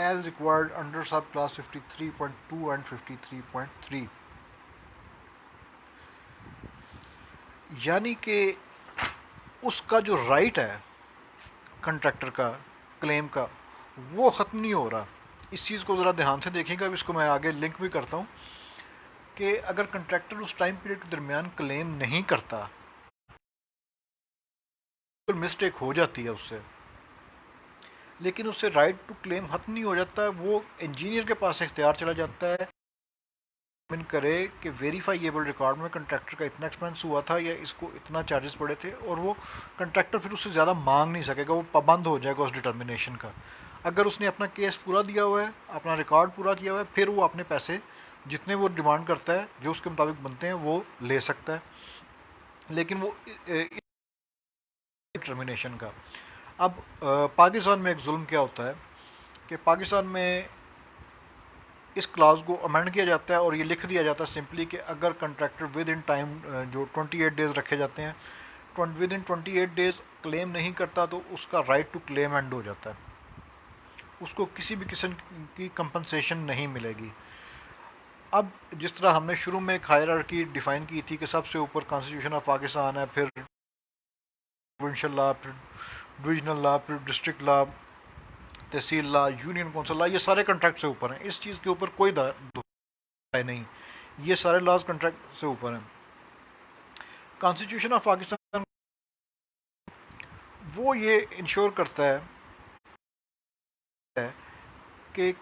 as required under subclass 53.2 and 53.3। यानी कि उसका जो right है contractor का claim का वो ख़त्म नहीं हो रहा। इस चीज़ को ज़रा ध्यान से देखिएगा। अब इसको मैं आगे लिंक भी करता हूँ कि अगर कंट्रैक्टर उस टाइम पीरियड के दरमियान क्लेम नहीं करता तो मिस्टेक हो जाती है उससे, लेकिन उससे राइट टू क्लेम ख़त्म नहीं हो जाता। वो इंजीनियर के पास इख्तियार चला जाता है डिटरमिन करे कि वेरीफाइएबल रिकॉर्ड में कंट्रैक्टर का इतना एक्सपेंस हुआ था या इसको इतना चार्जेस पड़े थे, और वो कंट्रैक्टर फिर उससे ज़्यादा मांग नहीं सकेगा, वो पाबंद हो जाएगा उस डिटर्मिनेशन का। अगर उसने अपना केस पूरा दिया हुआ है, अपना रिकॉर्ड पूरा किया हुआ है, फिर वो अपने पैसे जितने वो डिमांड करता है जो उसके मुताबिक बनते हैं वो ले सकता है। लेकिन वो डिटर्मिनेशन का अब पाकिस्तान में एक जुल्म क्या होता है कि पाकिस्तान में इस क्लास को अमेंड किया जाता है और ये लिख दिया जाता है सिंपली कि अगर कंट्रैक्टर विद इन टाइम जो 28 डेज़ रखे जाते हैं, विद इन 28 डेज़ क्लेम नहीं करता तो उसका राइट टू क्लेम एंड हो जाता है, उसको किसी भी किस्म की कंपनसेशन नहीं मिलेगी। अब जिस तरह हमने शुरू में एक हायरार्की डिफाइन की थी कि सबसे ऊपर कॉन्स्टिट्यूशन ऑफ पाकिस्तान है, फिर प्रोविंशियल लॉ, फिर डिविजनल लॉ, फिर डिस्ट्रिक्ट लॉ, तहसील लॉ, यूनियन कौंसिल लॉ, ये सारे कंट्रैक्ट से ऊपर हैं। इस चीज़ के ऊपर कोई दुहाई नहीं, ये सारे लॉज कंट्रैक्ट से ऊपर हैं। कॉन्स्टिट्यूशन ऑफ पाकिस्तान वो ये इंश्योर करता है कि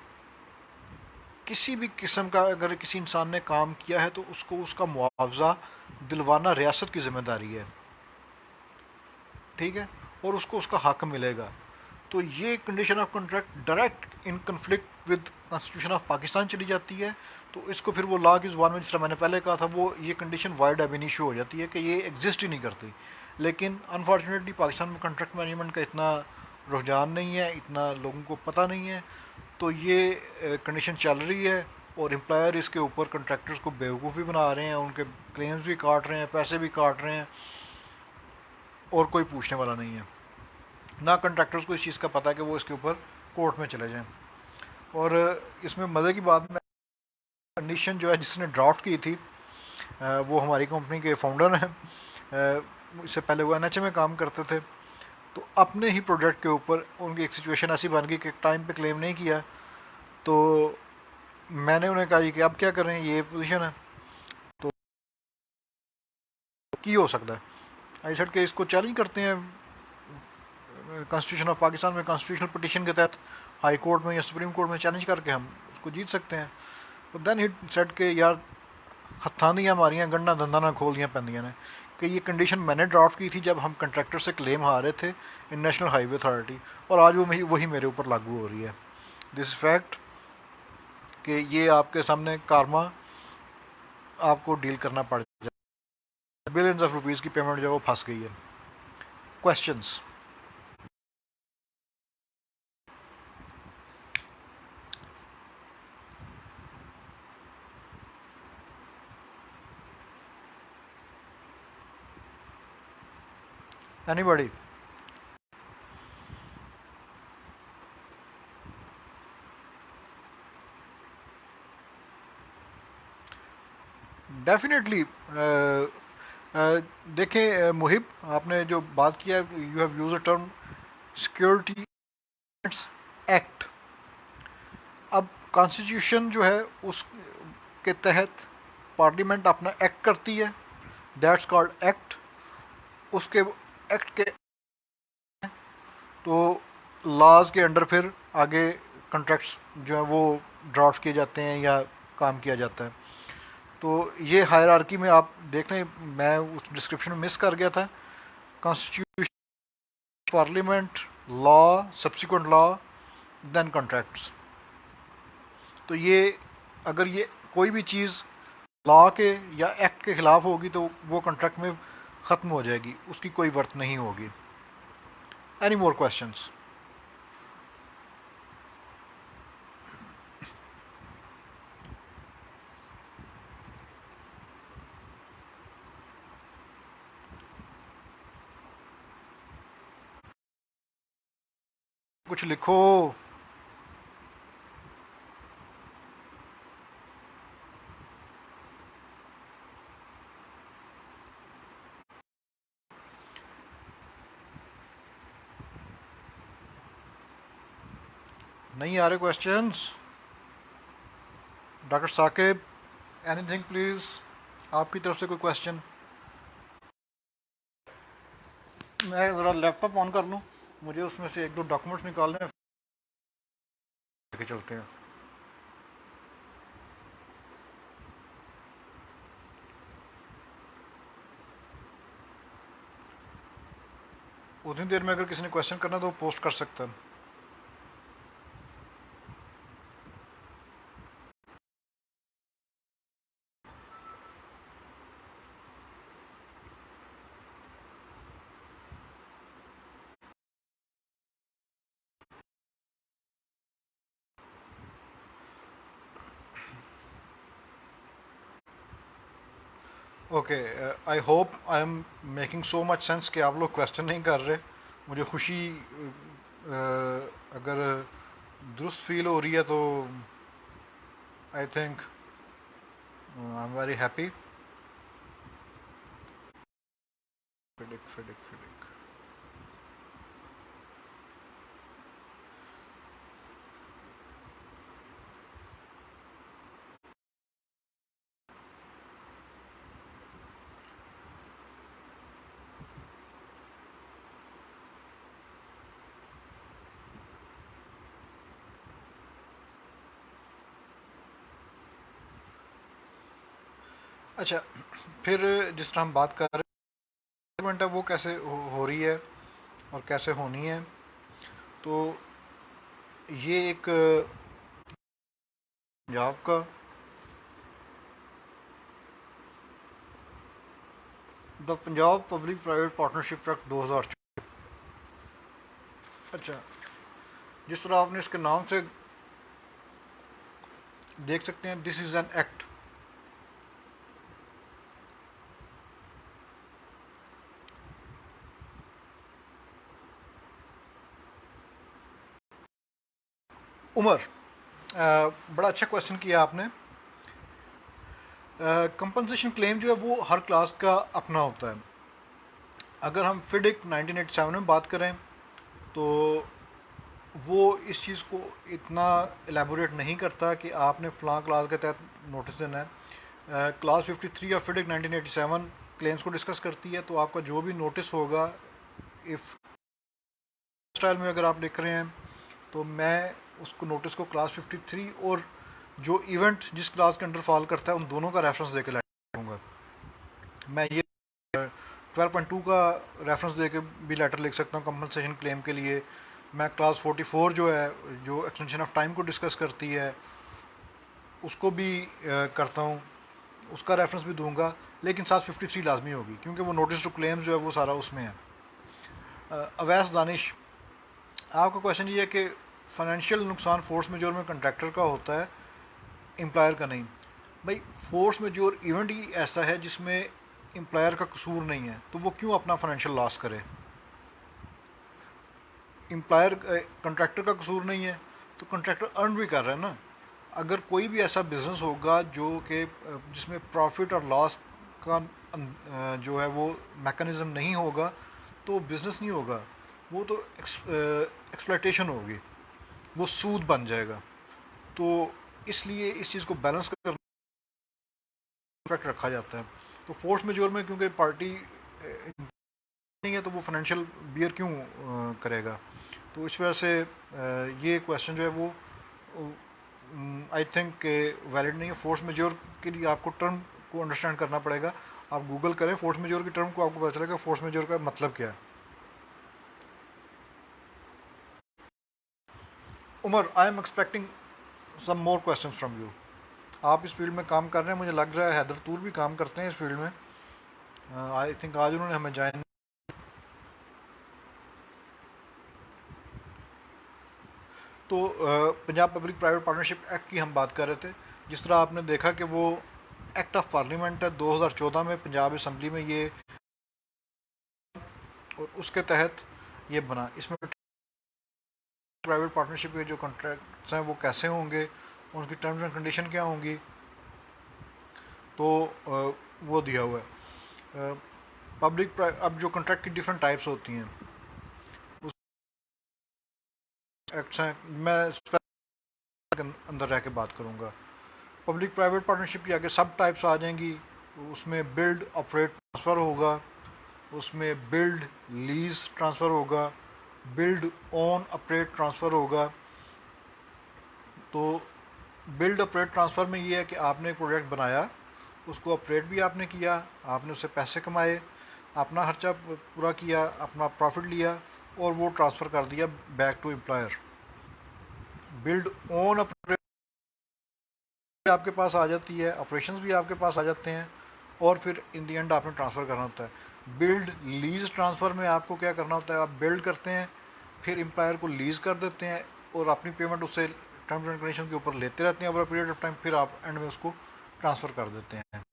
किसी भी किस्म का अगर किसी इंसान ने काम किया है तो उसको उसका मुआवजा दिलवाना रियासत की ज़िम्मेदारी है, ठीक है, और उसको उसका हक मिलेगा। तो ये condition of contract direct in conflict with constitution of Pakistan चली जाती है, तो इसको फिर वो लॉ की ज़ुबान में जिस तरह मैंने पहले कहा था वो ये कंडीशन वाइड एब इनिशू हो जाती है कि ये एग्जिस्ट ही नहीं करती। लेकिन अनफॉर्चुनेटली पाकिस्तान में कॉन्ट्रैक्ट मैनेजमेंट का इतना रुझान नहीं है, इतना लोगों को पता नहीं है, तो ये कंडीशन चल रही है और एम्प्लॉयर इसके ऊपर कॉन्ट्रैक्टर्स को बेवकूफ़ भी बना रहे हैं, उनके क्लेम्स भी काट रहे हैं, पैसे भी काट रहे हैं, और कोई पूछने वाला नहीं है। ना कॉन्ट्रैक्टर्स को इस चीज़ का पता है कि वो इसके ऊपर कोर्ट में चले जाएं। और इसमें मज़े की बात में कंडीशन जो है जिसने ड्राफ्ट की थी वो हमारी कंपनी के फाउंडर हैं, इससे पहले वो NHA में काम करते थे। तो अपने ही प्रोजेक्ट के ऊपर उनकी एक सिचुएशन ऐसी बन गई कि टाइम पे क्लेम नहीं किया, तो मैंने उन्हें कहा कि अब क्या करें, ये पोजीशन है तो की हो सकता है। आई सेड के इसको चैलेंज करते हैं कॉन्स्टिट्यूशन ऑफ पाकिस्तान में, कॉन्स्टिट्यूशनल पिटीशन के तहत हाई कोर्ट में या सुप्रीम कोर्ट में चैलेंज करके हम उसको जीत सकते हैं। तो देन ही सेड के यार हत्थां दियां मारियां गंढा दंदा ना खोलियां पैंदियां ने, कि ये कंडीशन मैंने ड्राफ्ट की थी जब हम कंट्रैक्टर से क्लेम हारे थे इन नेशनल हाईवे अथॉरिटी, और आज वो वही मेरे ऊपर लागू हो रही है। दिस फैक्ट कि ये आपके सामने कारमा आपको डील करना पड़ जाए, बिलियंस ऑफ रुपीज़ की पेमेंट जो है वो फंस गई है। क्वेश्चंस? एनीबॉडी? डेफिनेटली। देखें मुहिब, आपने जो बात किया, you have use a term security act. अब कॉन्स्टिट्यूशन जो है उसके तहत पार्लियामेंट अपना एक्ट करती है, दैट्स कॉल्ड एक्ट। उसके एक्ट के तो लॉज के अंडर फिर आगे कॉन्ट्रैक्ट्स जो है वो ड्राफ्ट किए जाते हैं या काम किया जाता है। तो ये हायरार्की में आप देख लें, मैं उस डिस्क्रिप्शन में मिस कर गया था। Constitution, parliament, law, subsequent law, then contracts. तो ये अगर ये कोई भी चीज़ लॉ के या एक्ट के ख़िलाफ़ होगी तो वो कॉन्ट्रैक्ट में ख़त्म हो जाएगी, उसकी कोई वर्थ नहीं होगी। Any more questions? कुछ लिखो। नहीं आ रहे questions? Doctor Saqib, anything please, आपकी तरफ से कोई क्वेश्चन? मैं ज़रा लैपटॉप ऑन कर लूँ, मुझे उसमें से एक दो डॉक्यूमेंट्स निकालने हैं, लेके चलते हैं। उतनी देर में अगर किसी ने क्वेश्चन करना तो वो पोस्ट कर सकता है। Okay, I hope I am making so much sense कि आप लोग क्वेश्चन नहीं कर रहे। मुझे खुशी अगर दुरुस्त फील हो रही है तो I think I am very happy. FIDIC FIDIC FIDIC. अच्छा, फिर जिस तरह हम बात कर रहे हैं है वो कैसे हो रही है और कैसे होनी है, तो ये एक पंजाब का the Punjab public private partnership act 2004। अच्छा, जिस तरह आपने इसके नाम से देख सकते हैं, this is an act. Umar, बड़ा अच्छा क्वेश्चन किया आपने। कंपनसेशन क्लेम जो है वो हर क्लास का अपना होता है। अगर हम फिडिक 1987 में बात करें तो वो इस चीज़ को इतना एलेबोरेट नहीं करता कि आपने फ़लाँ क्लास के तहत नोटिस देना है। क्लास 53 या फिडिक 1987 क्लेम्स को डिस्कस करती है, तो आपका जो भी नोटिस होगा, इफ़ स्टाइल में अगर आप लिख रहे हैं तो मैं उसको नोटिस को क्लास 53 और जो इवेंट जिस क्लास के अंडर फॉल करता है उन दोनों का रेफरेंस दे के लिखूँगा। मैं ये 12.2 का रेफरेंस दे के भी लेटर लिख सकता हूँ कंपनसेशन क्लेम के लिए। मैं क्लास 44 जो है, जो एक्सटेंशन ऑफ टाइम को डिस्कस करती है, उसको भी करता हूँ, उसका रेफरेंस भी दूंगा। लेकिन साथ 53 लाजमी होगी क्योंकि वो नोटिस टू क्लेम जो है वो सारा उसमें है। अवैस दानिश, आपका क्वेश्चन ये है कि फाइनेंशियल नुकसान फोर्स मेजोर में कंट्रैक्टर का होता है, एम्प्लॉयर का नहीं। भाई, फोर्स मेजोर इवेंट ही ऐसा है जिसमें एम्प्लॉयर का कसूर नहीं है, तो वो क्यों अपना फाइनेंशियल लॉस करे। एम्प्लॉयर कंट्रैक्टर का कसूर नहीं है तो कंट्रैक्टर अर्न भी कर रहा है ना। अगर कोई भी ऐसा बिज़नेस होगा जो कि जिसमें प्रॉफिट और लॉस का जो है वो मैकेनिज़्म नहीं होगा, तो बिज़नेस नहीं होगा, वो तो एक्सप्लॉयटेशन होगी, वो सूद बन जाएगा। तो इसलिए इस चीज़ को बैलेंस करना इफेक्ट रखा जाता है। तो फोर्स मेजोर में क्योंकि पार्टी नहीं है तो वो फाइनेंशियल बियर क्यों करेगा। तो इस वजह से ये क्वेश्चन जो है वो आई थिंक वैलिड नहीं है। फोर्स मेजोर के लिए आपको टर्म को अंडरस्टैंड करना पड़ेगा। आप गूगल करें फोर्स मेजोर की टर्म को, आपको पता चलेगा फोर्स मेजोर का मतलब क्या है। Umar, I am expecting some more question from you. आप इस फील्ड में काम कर रहे हैं, मुझे लग रहा है हैदर तूर भी काम करते हैं इस फील्ड में। आई थिंक आज उन्होंने हमें ज्वाइन। तो Punjab public private partnership act की हम बात कर रहे थे। जिस तरह आपने देखा कि वो एक्ट ऑफ पार्लियामेंट है 2014 में पंजाब असम्बली में ये, और उसके तहत ये बना। इसमें प्राइवेट पार्टनरशिप के जो कॉन्ट्रैक्ट्स हैं वो कैसे होंगे, उनकी टर्म्स एंड कंडीशन क्या होंगी, तो वो दिया हुआ है। पब्लिक अब जो कॉन्ट्रैक्ट की डिफरेंट टाइप्स होती हैं उस एक्ट्स हैं, मैं अंदर रह के बात करूँगा। पब्लिक प्राइवेट पार्टनरशिप की आगे सब टाइप्स आ जाएंगी। उसमें बिल्ड ऑपरेट ट्रांसफ़र होगा, उसमें बिल्ड लीज ट्रांसफ़र होगा, बिल्ड ओन ऑपरेट ट्रांसफ़र होगा। तो बिल्ड ऑपरेट ट्रांसफ़र में ये है कि आपने एक प्रोजेक्ट बनाया, उसको ऑपरेट भी आपने किया, आपने उससे पैसे कमाए, अपना खर्चा पूरा किया, अपना प्रॉफिट लिया और वो ट्रांसफ़र कर दिया back to employer. Build own आपके पास आ जाती है, ऑपरेशंस भी आपके पास आ जाते हैं, और फिर इन दी एंड आपने ट्रांसफ़र करना होता है। बिल्ड लीज़ ट्रांसफ़र में आपको क्या करना होता है, आप बिल्ड करते हैं, फिर एम्प्लॉयर को लीज़ कर देते हैं और अपनी पेमेंट उससे टर्म्स एंड कंडीशन के ऊपर लेते रहते हैं over a period of time, फिर आप एंड में उसको ट्रांसफ़र कर देते हैं।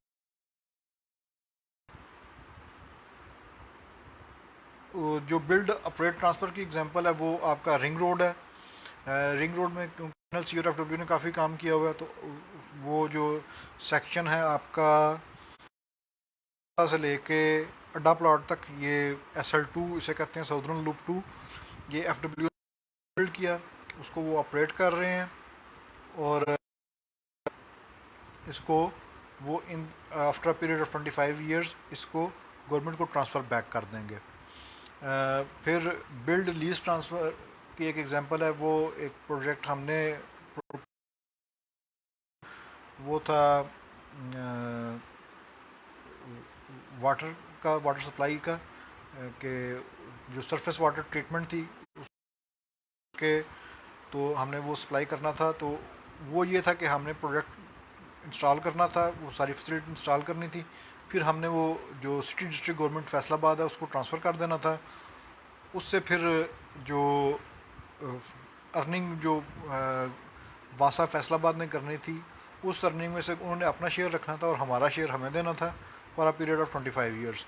जो बिल्ड ऑपरेट ट्रांसफ़र की एग्जांपल है वो आपका रिंग रोड है। रिंग रोड में CRFW ने काफ़ी काम किया हुआ है, तो वो जो सेक्शन है आपका से लेके अड्डा प्लॉट तक, ये SL2 इसे कहते हैं, साउदर्न लूप 2, ये FW बिल्ड किया, उसको वो ऑपरेट कर रहे हैं और इसको वो in after period of 25 years इसको गवर्नमेंट को ट्रांसफ़र बैक कर देंगे। फिर बिल्ड लीज ट्रांसफ़र की एक एग्जांपल है, वो एक प्रोजेक्ट हमने, वो था वाटर सप्लाई का, कि जो सरफेस वाटर ट्रीटमेंट थी उसके, तो हमने वो सप्लाई करना था। तो वो ये था कि हमने प्रोजेक्ट इंस्टॉल करना था, वो सारी फैसिलिटी इंस्टॉल करनी थी, फिर हमने वो जो सिटी डिस्ट्रिक्ट गवर्नमेंट फैसलाबाद है उसको ट्रांसफ़र कर देना था। उससे फिर जो अर्निंग जो वासा फैसलाबाद ने करनी थी, उस अर्निंग में से उन्होंने अपना शेयर रखना था और हमारा शेयर हमें देना था for a period of 25 years.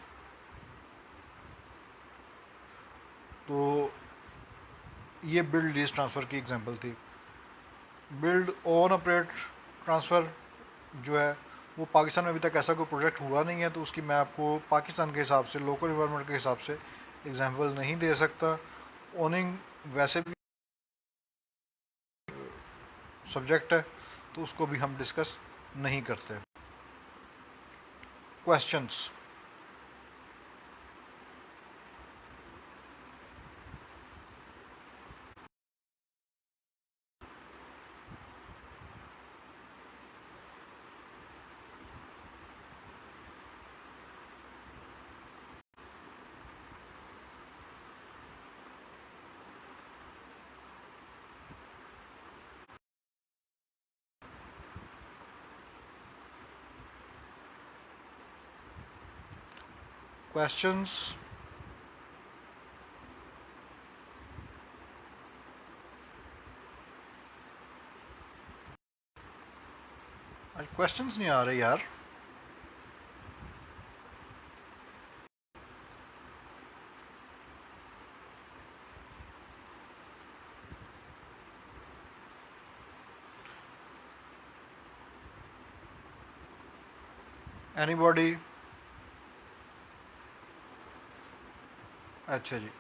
तो ये बिल्ड लीज ट्रांसफ़र की एग्जांपल थी। बिल्ड ओन ऑपरेट ट्रांसफ़र जो है वो पाकिस्तान में अभी तक ऐसा कोई प्रोजेक्ट हुआ नहीं है, तो उसकी मैं आपको पाकिस्तान के हिसाब से, लोकल इन्वायरमेंट के हिसाब से एग्जांपल नहीं दे सकता। ओनिंग वैसे भी सब्जेक्ट है, तो उसको भी हम डिस्कस नहीं करते। क्वेश्चंस? क्वेश्चंस? आज क्वेश्चंस नहीं आ रहे यार। एनीबॉडी? अच्छा जी,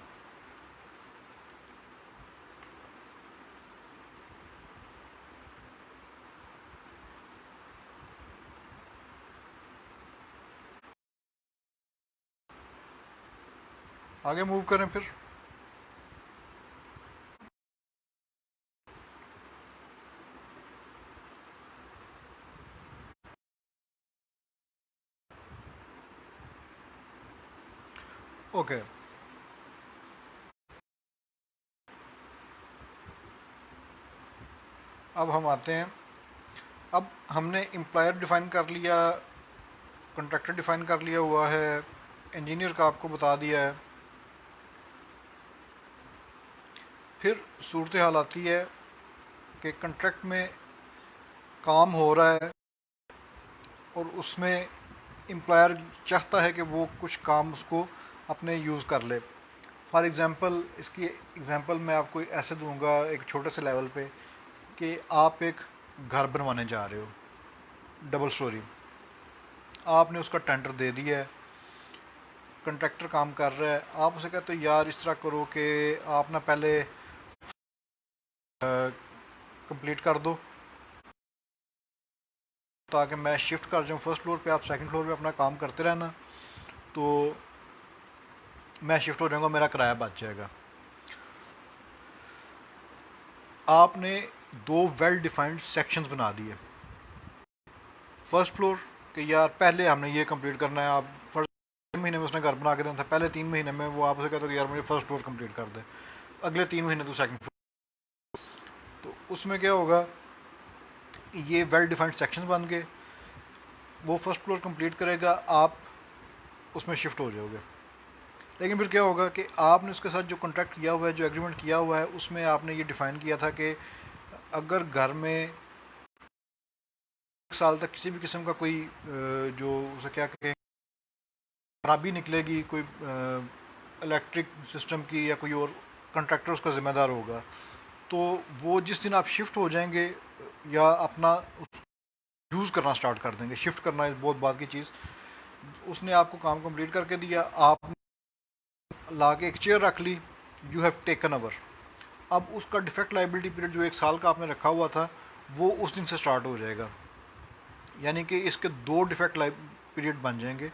आगे मूव करें फिर। ओके, अब हम आते हैं, अब हमने एम्प्लॉयर डिफ़ाइन कर लिया, कॉन्ट्रैक्टर डिफ़ाइन कर लिया हुआ है, इंजीनियर का आपको बता दिया है। फिर सूरत हाल आती है कि कॉन्ट्रैक्ट में काम हो रहा है और उसमें एम्प्लॉयर चाहता है कि वो कुछ काम उसको अपने यूज़ कर ले। फॉर एग्ज़ाम्पल, इसकी एग्ज़ाम्पल मैं आपको ऐसे दूंगा एक छोटे से लेवल पे, कि आप एक घर बनवाने जा रहे हो, डबल स्टोरी, आपने उसका टेंडर दे दिया है, कंट्रैक्टर काम कर रहा है, आप उसे कहते हो यार इस तरह करो कि आप ना पहले कंप्लीट कर दो ताकि मैं शिफ्ट कर जाऊँ फर्स्ट फ्लोर पे, आप सेकंड फ्लोर पे अपना काम करते रहना, तो मैं शिफ्ट हो जाऊँगा, मेरा किराया बच जाएगा। आपने दो वेल डिफाइंड सेक्शंस बना दिए। फर्स्ट फ्लोर कि यार पहले हमने ये कंप्लीट करना है, आप फर्स्ट महीने में उसने घर बना के देना था, पहले 3 महीने में वो आपसे कहता कि यार मुझे फर्स्ट फ्लोर कंप्लीट कर दे, अगले 3 महीने तो सेकंड फ्लोर। तो उसमें क्या होगा, ये वेल डिफाइंड सेक्शन बन गए, वो फर्स्ट फ्लोर कंप्लीट करेगा, आप उसमें शिफ्ट हो जाओगे। लेकिन फिर क्या होगा कि आपने उसके साथ जो कॉन्ट्रैक्ट किया हुआ है, जो एग्रीमेंट किया हुआ है, उसमें आपने ये डिफ़ाइन किया था कि अगर घर में 1 साल तक किसी भी किस्म का कोई जो उसे क्या कहें खराबी निकलेगी, कोई इलेक्ट्रिक सिस्टम की या कोई और, कॉन्ट्रैक्टर उसका ज़िम्मेदार होगा। तो वो जिस दिन आप शिफ्ट हो जाएंगे या अपना यूज़ करना स्टार्ट कर देंगे, शिफ्ट करना इस बहुत बात की चीज़, उसने आपको काम कंप्लीट करके दिया, आप ला के एक चेयर रख ली, यू हैव टेकन अवर। अब उसका डिफेक्ट लाइबिलिटी पीरियड जो 1 साल का आपने रखा हुआ था, वो उस दिन से स्टार्ट हो जाएगा। यानी कि इसके 2 डिफेक्ट पीरियड बन जाएंगे।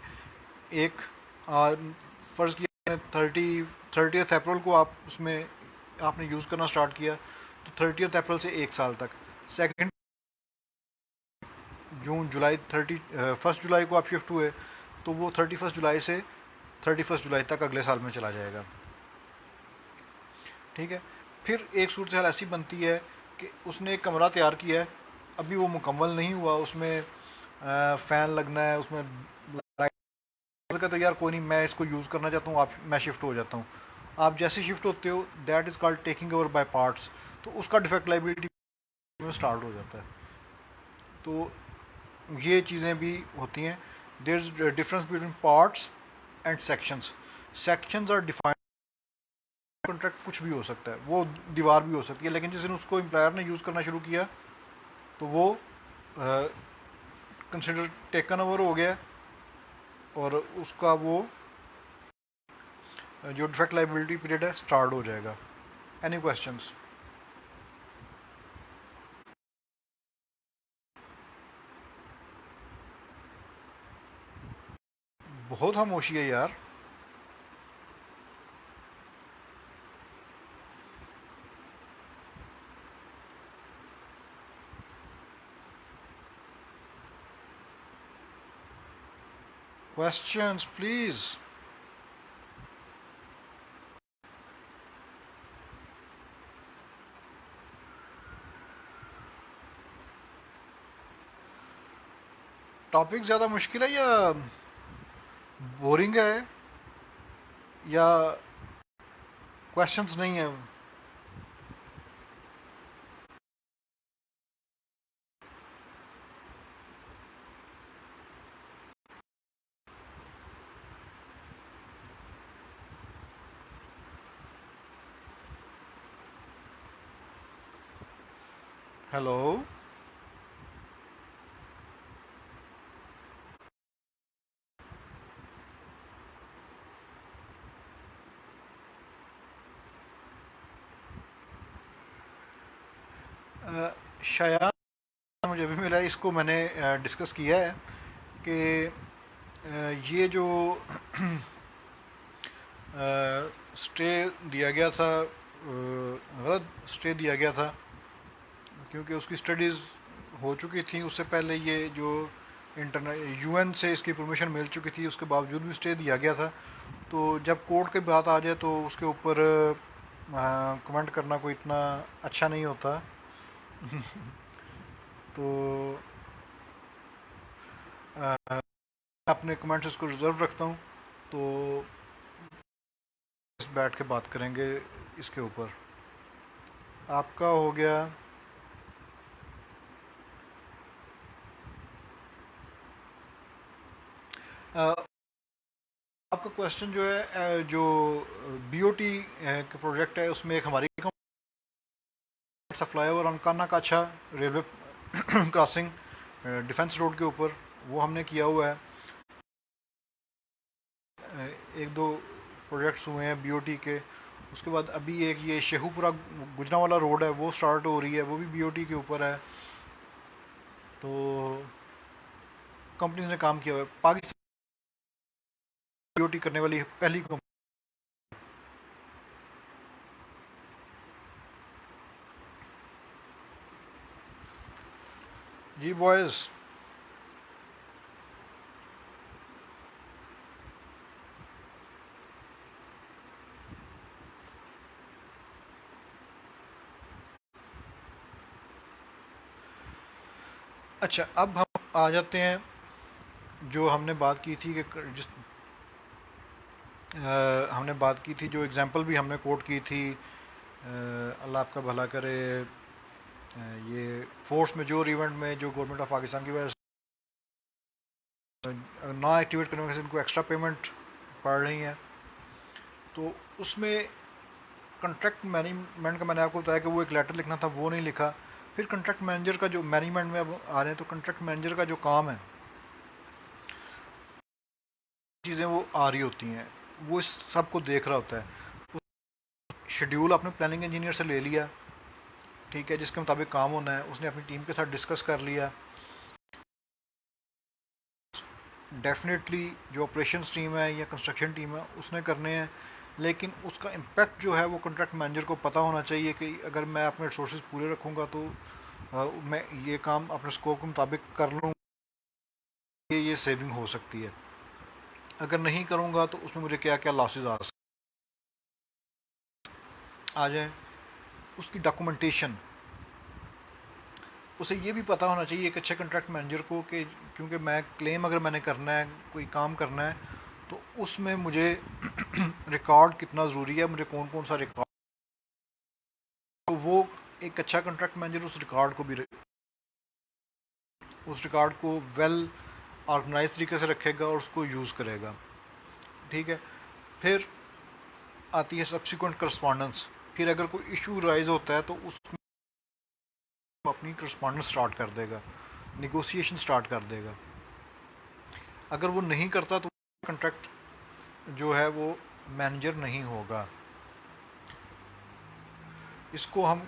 एक फ़र्ज़ किया 30 अप्रैल को आप उसमें आपने यूज़ करना स्टार्ट किया, तो 30 अप्रैल से 1 साल तक। सेकंड जून जुलाई 1 जुलाई को आप शिफ्ट हुए, तो वो 31 जुलाई से 31 जुलाई तक अगले साल में चला जाएगा। ठीक है। फिर एक सूरत हाल ऐसी बनती है कि उसने एक कमरा तैयार किया है, अभी वो मुकम्मल नहीं हुआ, उसमें फ़ैन लगना है, उसमें लाइट का, तो यार कोई नहीं, मैं इसको यूज़ करना चाहता हूँ, आप मैं शिफ्ट हो जाता हूँ। आप जैसे शिफ्ट होते हो, that is called taking over by parts, तो उसका डिफेक्ट लाइबिलिटी में स्टार्ट हो जाता है। तो ये चीज़ें भी होती हैं। There is difference between parts and sections. Sections are defined, contract कुछ भी हो सकता है, वो दीवार भी हो सकती है, लेकिन जिस दिन उसको एम्प्लॉयर ने यूज़ करना शुरू किया तो वो कंसिडर टेकन ओवर हो गया, और उसका वो जो डिफेक्ट लाइबिलिटी पीरियड है स्टार्ट हो जाएगा। Any questions? बहुत खामोशी है यार। Questions please. टॉपिक ज़्यादा मुश्किल है या बोरिंग है या क्वेश्चंस नहीं है? हेलो। शायद मुझे भी मिला है, इसको मैंने डिस्कस किया है कि ये जो स्टे दिया गया था, गलत स्टे दिया गया था, क्योंकि उसकी स्टडीज़ हो चुकी थी उससे पहले, ये जो यूएन से इसकी परमिशन मिल चुकी थी, उसके बावजूद भी स्टे दिया गया था। तो जब कोर्ट की बात आ जाए तो उसके ऊपर कमेंट करना कोई इतना अच्छा नहीं होता। तो अपने कमेंट्स इसको रिज़र्व रखता हूँ, तो इस बैठ के बात करेंगे इसके ऊपर। आपका हो गया आपका क्वेश्चन जो है, जो बीओटी का प्रोजेक्ट है, उसमें एक हमारी फ्लाईओवर ऑन काना काछा रेलवे क्रॉसिंग डिफेंस रोड के ऊपर, वो हमने किया हुआ है। एक दो प्रोजेक्ट्स हुए हैं बीओटी के। उसके बाद अभी एक ये शेखुपुरा गुजरांवाला रोड है, वो स्टार्ट हो रही है, वो भी बीओटी के ऊपर है। तो कंपनीज ने काम किया हुआ है, पाकिस्तान बीओटी करने वाली पहली कंपनी। जी बॉयज़। अच्छा, अब हम आ जाते हैं जो हमने बात की थी कि जिस हमने बात की थी, जो एग्जांपल भी हमने कोट की थी, अल्लाह आपका भला करे, ये फोर्स मेजोर इवेंट में जो गवर्नमेंट ऑफ पाकिस्तान की वजह से ना एक्टिवेट करने की वजह से इनको एक्स्ट्रा पेमेंट पड़ रही हैं, तो उसमें कंट्रैक्ट मैनेजमेंट का मैंने आपको बताया कि वो एक लेटर लिखना था, वो नहीं लिखा। फिर कंट्रैक्ट मैनेजर का जो मैनेजमेंट में अब आ रहे हैं, तो कंट्रैक्ट मैनेजर का जो काम है, चीज़ें वो आ रही होती हैं, वो इस सब को देख रहा होता है। शेड्यूल आपने प्लानिंग इंजीनियर से ले लिया, ठीक है, जिसके मुताबिक काम होना है, उसने अपनी टीम के साथ डिस्कस कर लिया। डेफिनेटली जो ऑपरेशन टीम है या कंस्ट्रक्शन टीम है उसने करने हैं, लेकिन उसका इम्पेक्ट जो है वो कॉन्ट्रैक्ट मैनेजर को पता होना चाहिए कि अगर मैं अपने रिसोर्सेज पूरे रखूँगा तो मैं ये काम अपने स्कोप के मुताबिक कर लूँ, ये सेविंग हो सकती है। अगर नहीं करूँगा तो उसमें मुझे क्या क्या लॉसेज आ जाएँ। उसकी डॉक्यूमेंटेशन, उसे ये भी पता होना चाहिए एक अच्छे कॉन्ट्रैक्ट मैनेजर को कि क्योंकि मैं क्लेम अगर मैंने करना है, कोई काम करना है, तो उसमें मुझे रिकॉर्ड कितना ज़रूरी है, मुझे कौन कौन सा रिकॉर्ड, तो वो एक अच्छा कॉन्ट्रैक्ट मैनेजर उस रिकॉर्ड को वेल ऑर्गेनाइज तरीके से रखेगा और उसको यूज़ करेगा, ठीक है। फिर आती है सब्सिक्वेंट करस्पॉन्डेंस। फिर अगर कोई इशू राइज होता है तो उसमें अपनी करस्पॉन्डेंस स्टार्ट कर देगा, निगोसिएशन स्टार्ट कर देगा। अगर वो नहीं करता तो कॉन्ट्रैक्ट जो है वो मैनेजर नहीं होगा। इसको हम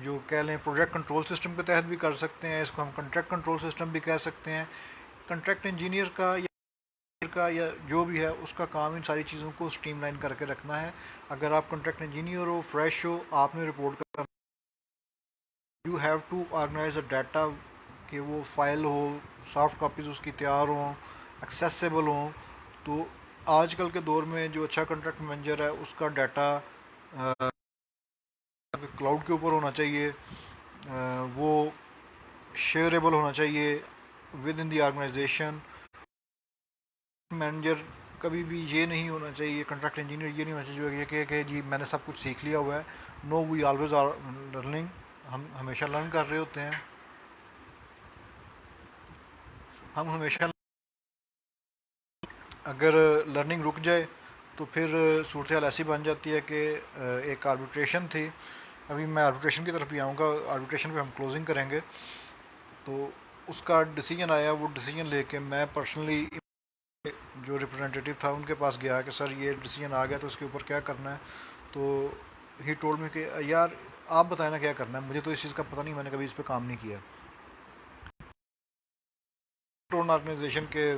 जो कह लें प्रोजेक्ट कंट्रोल सिस्टम के तहत भी कर सकते हैं, इसको हम कॉन्ट्रैक्ट कंट्रोल सिस्टम भी कह सकते हैं। कॉन्ट्रैक्ट इंजीनियर का या जो भी है उसका काम इन सारी चीज़ों को स्ट्रीमलाइन करके रखना है। अगर आप कॉन्ट्रैक्ट इंजीनियर हो, फ्रेश हो, आपने रिपोर्ट करना, you have to organise a data कि वो फाइल हो, सॉफ्ट कापीज़ उसकी तैयार हों, एक्सेसिबल हों। तो आजकल के दौर में जो अच्छा कॉन्ट्रैक्ट मैनेजर है उसका डाटा क्लाउड के ऊपर होना चाहिए, वो शेयरेबल होना चाहिए within the organisation. Manager कभी भी ये नहीं होना चाहिए, कॉन्ट्रैक्ट इंजीनियर ये नहीं होना चाहिए कि जी मैंने सब कुछ सीख लिया हुआ है। No, we always are learning, हम हमेशा लर्न कर रहे होते हैं, हम हमेशा, अगर लर्निंग रुक जाए तो फिर सूरत हाल ऐसी बन जाती है कि एक आर्बिट्रेशन थी, अभी मैं आर्बिट्रेशन की तरफ भी आऊँगा, आर्बिट्रेशन पे हम क्लोजिंग करेंगे। तो उसका डिसीजन आया, वो डिसीजन लेके मैं पर्सनली जो रिप्रेजेंटेटिव था उनके पास गया कि सर ये डिसीजन आ गया तो इसके ऊपर क्या करना है। तो ही टोल्ड मी कि यार आप बताए ना क्या करना है, मुझे तो इस चीज़ का पता नहीं, मैंने कभी इस पर काम नहीं किया। टोन ऑर्गेनाइजेशन के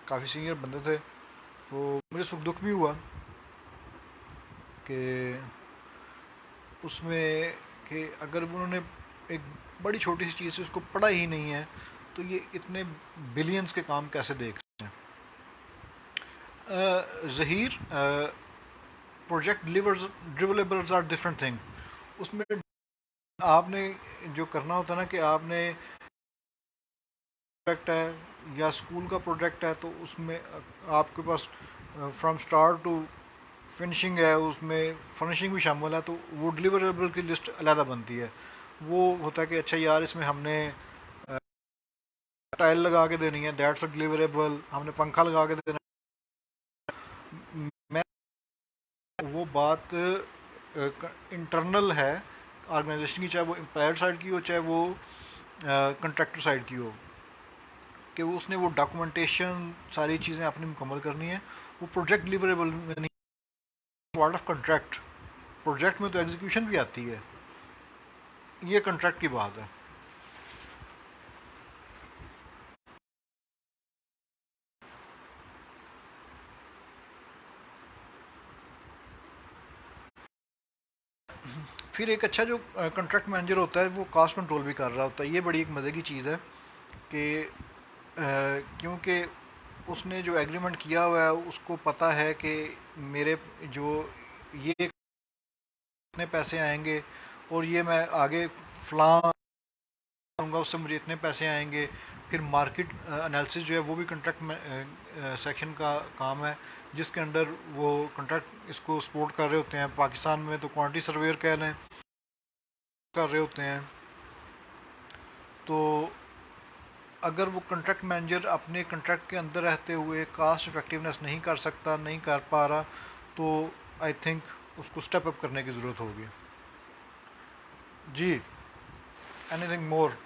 काफ़ी सीनियर बंदे थे, तो मुझे सुख दुख भी हुआ कि उसमें कि अगर उन्होंने एक बड़ी छोटी सी चीज़ से उसको पढ़ा ही नहीं है तो ये इतने बिलियंस के काम कैसे देख रहे हैं। Zaheer, project delivers are different thing. उसमें आपने जो करना होता है ना कि आपने प्रोजेक्ट है या स्कूल का प्रोजेक्ट है तो उसमें आपके पास फ्रॉम स्टार्ट टू फिनिशिंग है, उसमें फिनिशिंग भी शामिल है, तो वो डिलीवरेबल की लिस्ट अलहदा बनती है। वो होता है कि अच्छा यार इसमें हमने टाइल लगा के देनी है, दैट्स अ डिलीवरेबल, हमने पंखा लगा के देना है। मैं वो बात इंटरनल है ऑर्गेनाइजेशन की, चाहे वो एम्प्लॉयर साइड की हो चाहे वो कंट्रैक्टर साइड की हो, कि वो उसने वो डॉक्यूमेंटेशन सारी चीज़ें अपनी मुकम्मल करनी है। वो प्रोजेक्ट डिलीवरेबल में नहीं, पार्ट ऑफ कॉन्ट्रैक्ट। प्रोजेक्ट में तो एग्जीक्यूशन भी आती है, ये कॉन्ट्रैक्ट की बात है। फिर एक अच्छा जो कॉन्ट्रैक्ट मैनेजर होता है वो कास्ट कंट्रोल भी कर रहा होता है। ये बड़ी एक मज़े की चीज़ है कि क्योंकि उसने जो एग्रीमेंट किया हुआ है उसको पता है कि मेरे जो ये इतने पैसे आएंगे और ये मैं आगे फ़लाँ करूँगा उससे मुझे इतने पैसे आएंगे। फिर मार्केट एनालिसिस जो है वो भी कंट्रैक्ट सेक्शन का काम है, जिसके अंडर वो कंट्रैक्ट इसको सपोर्ट कर रहे होते हैं। पाकिस्तान में तो क्वांटिटी सर्वेयर कह लें कर रहे होते हैं। तो अगर वो कंट्रैक्ट मैनेजर अपने कंट्रैक्ट के अंदर रहते हुए कास्ट इफेक्टिवनेस नहीं कर सकता, नहीं कर पा रहा, तो आई थिंक उसको स्टेप अप करने की ज़रूरत होगी। जी, एनीथिंग मोर?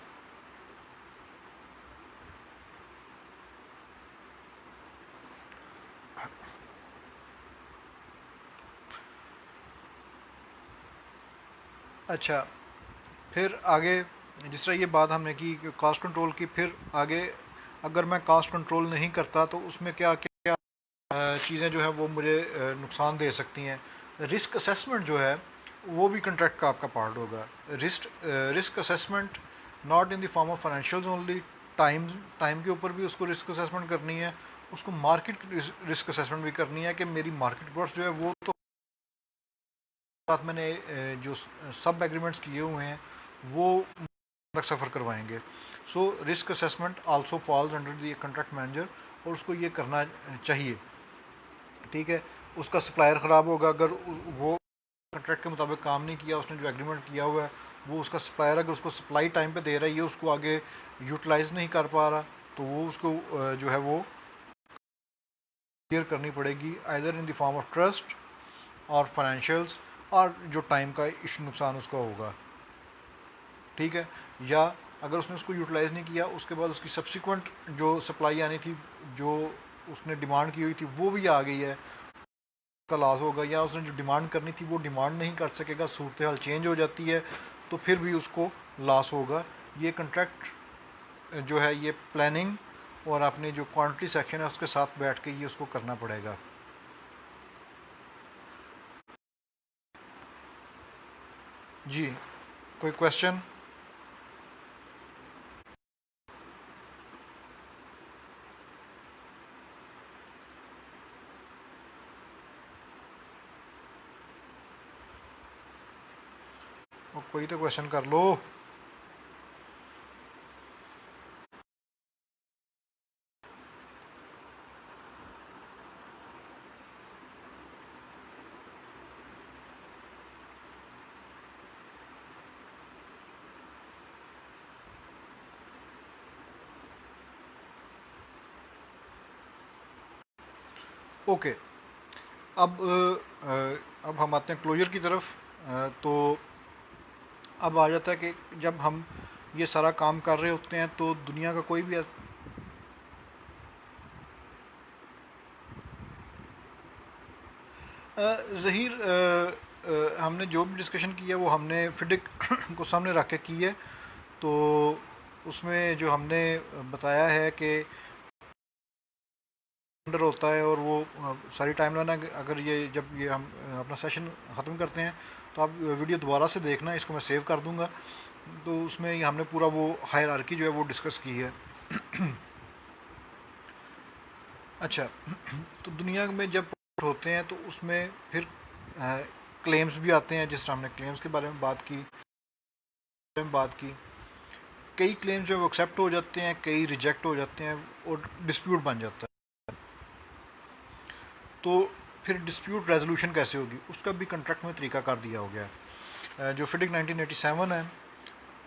अच्छा, फिर आगे जिस तरह ये बात हमने की कास्ट कंट्रोल की, फिर आगे अगर मैं कास्ट कंट्रोल नहीं करता तो उसमें क्या क्या चीज़ें जो है वो मुझे नुकसान दे सकती हैं। रिस्क असेसमेंट जो है वो भी कंट्रैक्ट का आपका पार्ट होगा। Risk assessment not in the form of financials only, time time के ऊपर भी उसको रिस्क असेसमेंट करनी है, उसको मार्केट रिस्क असेसमेंट भी करनी है कि मेरी मार्केट वर्थ जो है वो तो साथ मैंने जो सब एग्रीमेंट्स किए हुए हैं वो तक सफ़र करवाएंगे। So risk assessment also falls under the contract manager, और उसको ये करना चाहिए। ठीक है, उसका सप्लायर ख़राब होगा अगर वो कंट्रैक्ट के मुताबिक काम नहीं किया, उसने जो एग्रीमेंट किया हुआ है वो उसका सप्लायर अगर उसको सप्लाई टाइम पे दे रहा है, ये उसको आगे यूटिलाइज़ नहीं कर पा रहा, तो वो उसको जो है वो क्लियर करनी पड़ेगी, either in the form of trust और फाइनेंशियल्स, और जो टाइम का इशू नुकसान उसका होगा। ठीक है, या अगर उसने उसको यूटिलाइज़ नहीं किया, उसके बाद उसकी सब्सिक्वेंट जो सप्लाई आनी थी, जो उसने डिमांड की हुई थी वो भी आ गई है, का लॉस होगा। या उसने जो डिमांड करनी थी वो डिमांड नहीं कर सकेगा, सूरत हाल चेंज हो जाती है, तो फिर भी उसको लॉस होगा। ये कंट्रैक्ट जो है ये प्लानिंग और अपनी जो क्वांटिटी सेक्शन है उसके साथ बैठ के ये उसको करना पड़ेगा। जी, कोई क्वेश्चन? कोई तो क्वेश्चन कर लो। ओके, अब हम आते हैं क्लोजर की तरफ। तो अब आ जाता है कि जब हम ये सारा काम कर रहे होते हैं तो दुनिया का कोई भी ज़हीर, हमने जो भी डिस्कशन की है वो हमने फिडिक को सामने रख के की है। तो उसमें जो हमने बताया है कि अंडर होता है और वो सारी टाइमलाइन, अगर ये जब ये हम अपना सेशन ख़त्म करते हैं तो आप वीडियो दोबारा से देखना, इसको मैं सेव कर दूंगा। तो उसमें ये हमने पूरा वो हायरार्की जो है वो डिस्कस की है। अच्छा, तो दुनिया में जब होते हैं तो उसमें फिर क्लेम्स भी आते हैं, जिस तरह हमने क्लेम्स के बारे में बात की। कई क्लेम्स जो है वो एक्सेप्ट हो जाते हैं, कई रिजेक्ट हो जाते हैं और डिस्प्यूट बन जाता है। तो फिर डिस्प्यूट रेजोल्यूशन कैसे होगी उसका भी कंट्रैक्ट में तरीका कर दिया हो गया है। जो फिडिक 1987 है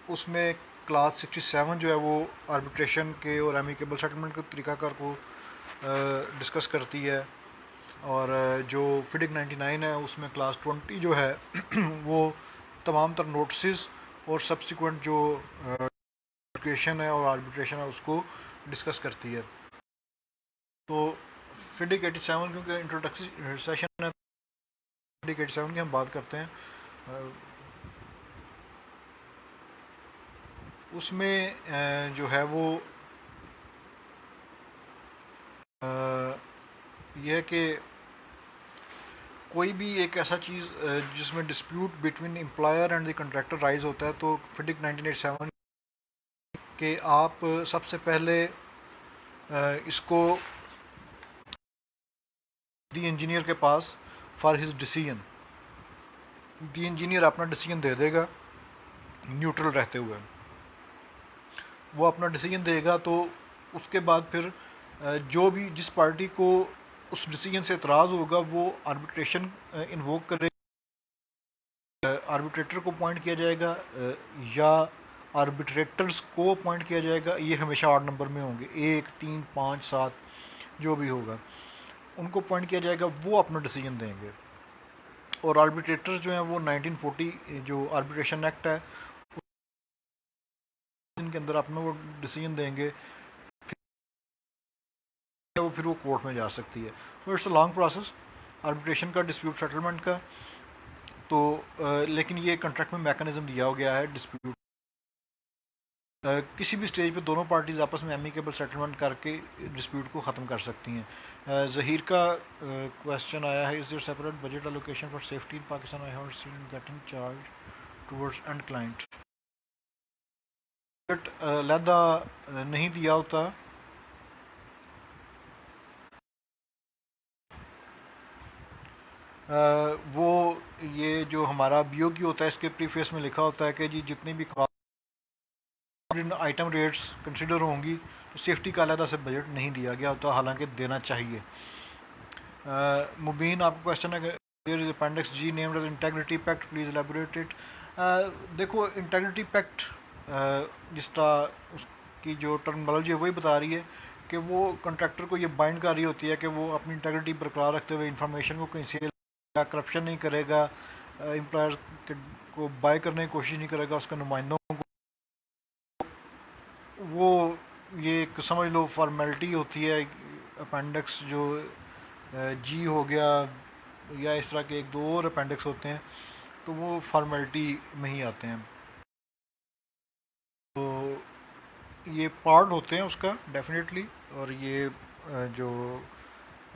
उसमें क्लास 67 जो है वो आर्बिट्रेशन के और एमिकेबल सेटलमेंट के तरीकाकार को डिस्कस करती है। और जो फिडिक 99 है उसमें क्लास 20 जो है वो तमाम तर नोटिस और सब्सिक्वेंट जो एजुकेशन है और आर्बिट्रेशन है उसको डिस्कस करती है। तो फिडिक 87 क्योंकि इंट्रोडक्शन सेशन है, फिडिक 87 की हम बात करते हैं। उसमें जो है वो यह है कि कोई भी एक ऐसा चीज़ जिसमें dispute between employer and the contractor rise होता है, तो फिडिक 1987 के आप सबसे पहले इसको दी इंजीनियर के पास for his decision, the engineer अपना डिसीजन दे देगा न्यूट्रल रहते हुए। वो अपना डिसीजन देगा, तो उसके बाद फिर जो भी जिस पार्टी को उस डिसीजन से एतराज़ होगा वो आर्बिट्रेशन इन्वोक करे, आर्बिट्रेटर को अपॉइंट किया जाएगा या आर्बिट्रेटर्स को अपॉइंट किया जाएगा। ये हमेशा ऑड नंबर में होंगे, 1, 3, 5, 7 जो भी होगा उनको अपॉइंट किया जाएगा, वो अपना डिसीजन देंगे। और आर्बिट्रेटर्स जो हैं वो 1940 जो आर्बिट्रेशन एक्ट है इनके अंदर अपना वो डिसीजन देंगे, फिर वो कोर्ट में जा सकती है। So it's a long process arbitration का, डिस्प्यूट सेटलमेंट का। तो लेकिन ये कॉन्ट्रैक्ट में मैकेनिज्म दिया हो गया है, डिस्प्यूट किसी भी स्टेज पे दोनों पार्टीज आपस में एमिकेबल सेटलमेंट करके डिस्प्यूट को ख़त्म कर सकती हैं। ज़हीर का क्वेश्चन आया है, is there separate budget allocation for safety in Pakistan, I have seen getting charge towards and client. Budget अलहदा नहीं दिया होता, वो ये जो हमारा BOQ होता है इसके प्रीफेस में लिखा होता है कि जी जितनी भी आइटम रेट्स कंसिडर होंगी तो सेफ्टी का अलहदा से बजट नहीं दिया गया होता, हालांकि देना चाहिए। मुबीन आपका क्वेश्चन है there is appendix G named as integrity pact, please elaborate it. देखो इंटेग्रिटी पैक्ट जिस तरह उसकी जो टर्मिनोलॉजी है वही बता रही है कि वो कॉन्ट्रैक्टर को ये बाइंड कर रही होती है कि वो अपनी इंटेग्रिटी बरकरार रखते हुए इंफॉर्मेशन को कहीं से करप्शन नहीं करेगा, एम्प्लॉयर को बाय करने की कोशिश नहीं करेगा, उसके नुमाइंदों को, वो ये एक समझ लो फॉर्मेलिटी होती है। अपेंडिक्स जो G हो गया या इस तरह के एक दो और अपेंडिक्स होते हैं तो वो फॉर्मेलिटी में ही आते हैं, तो ये पार्ट होते हैं उसका डेफिनेटली। और ये जो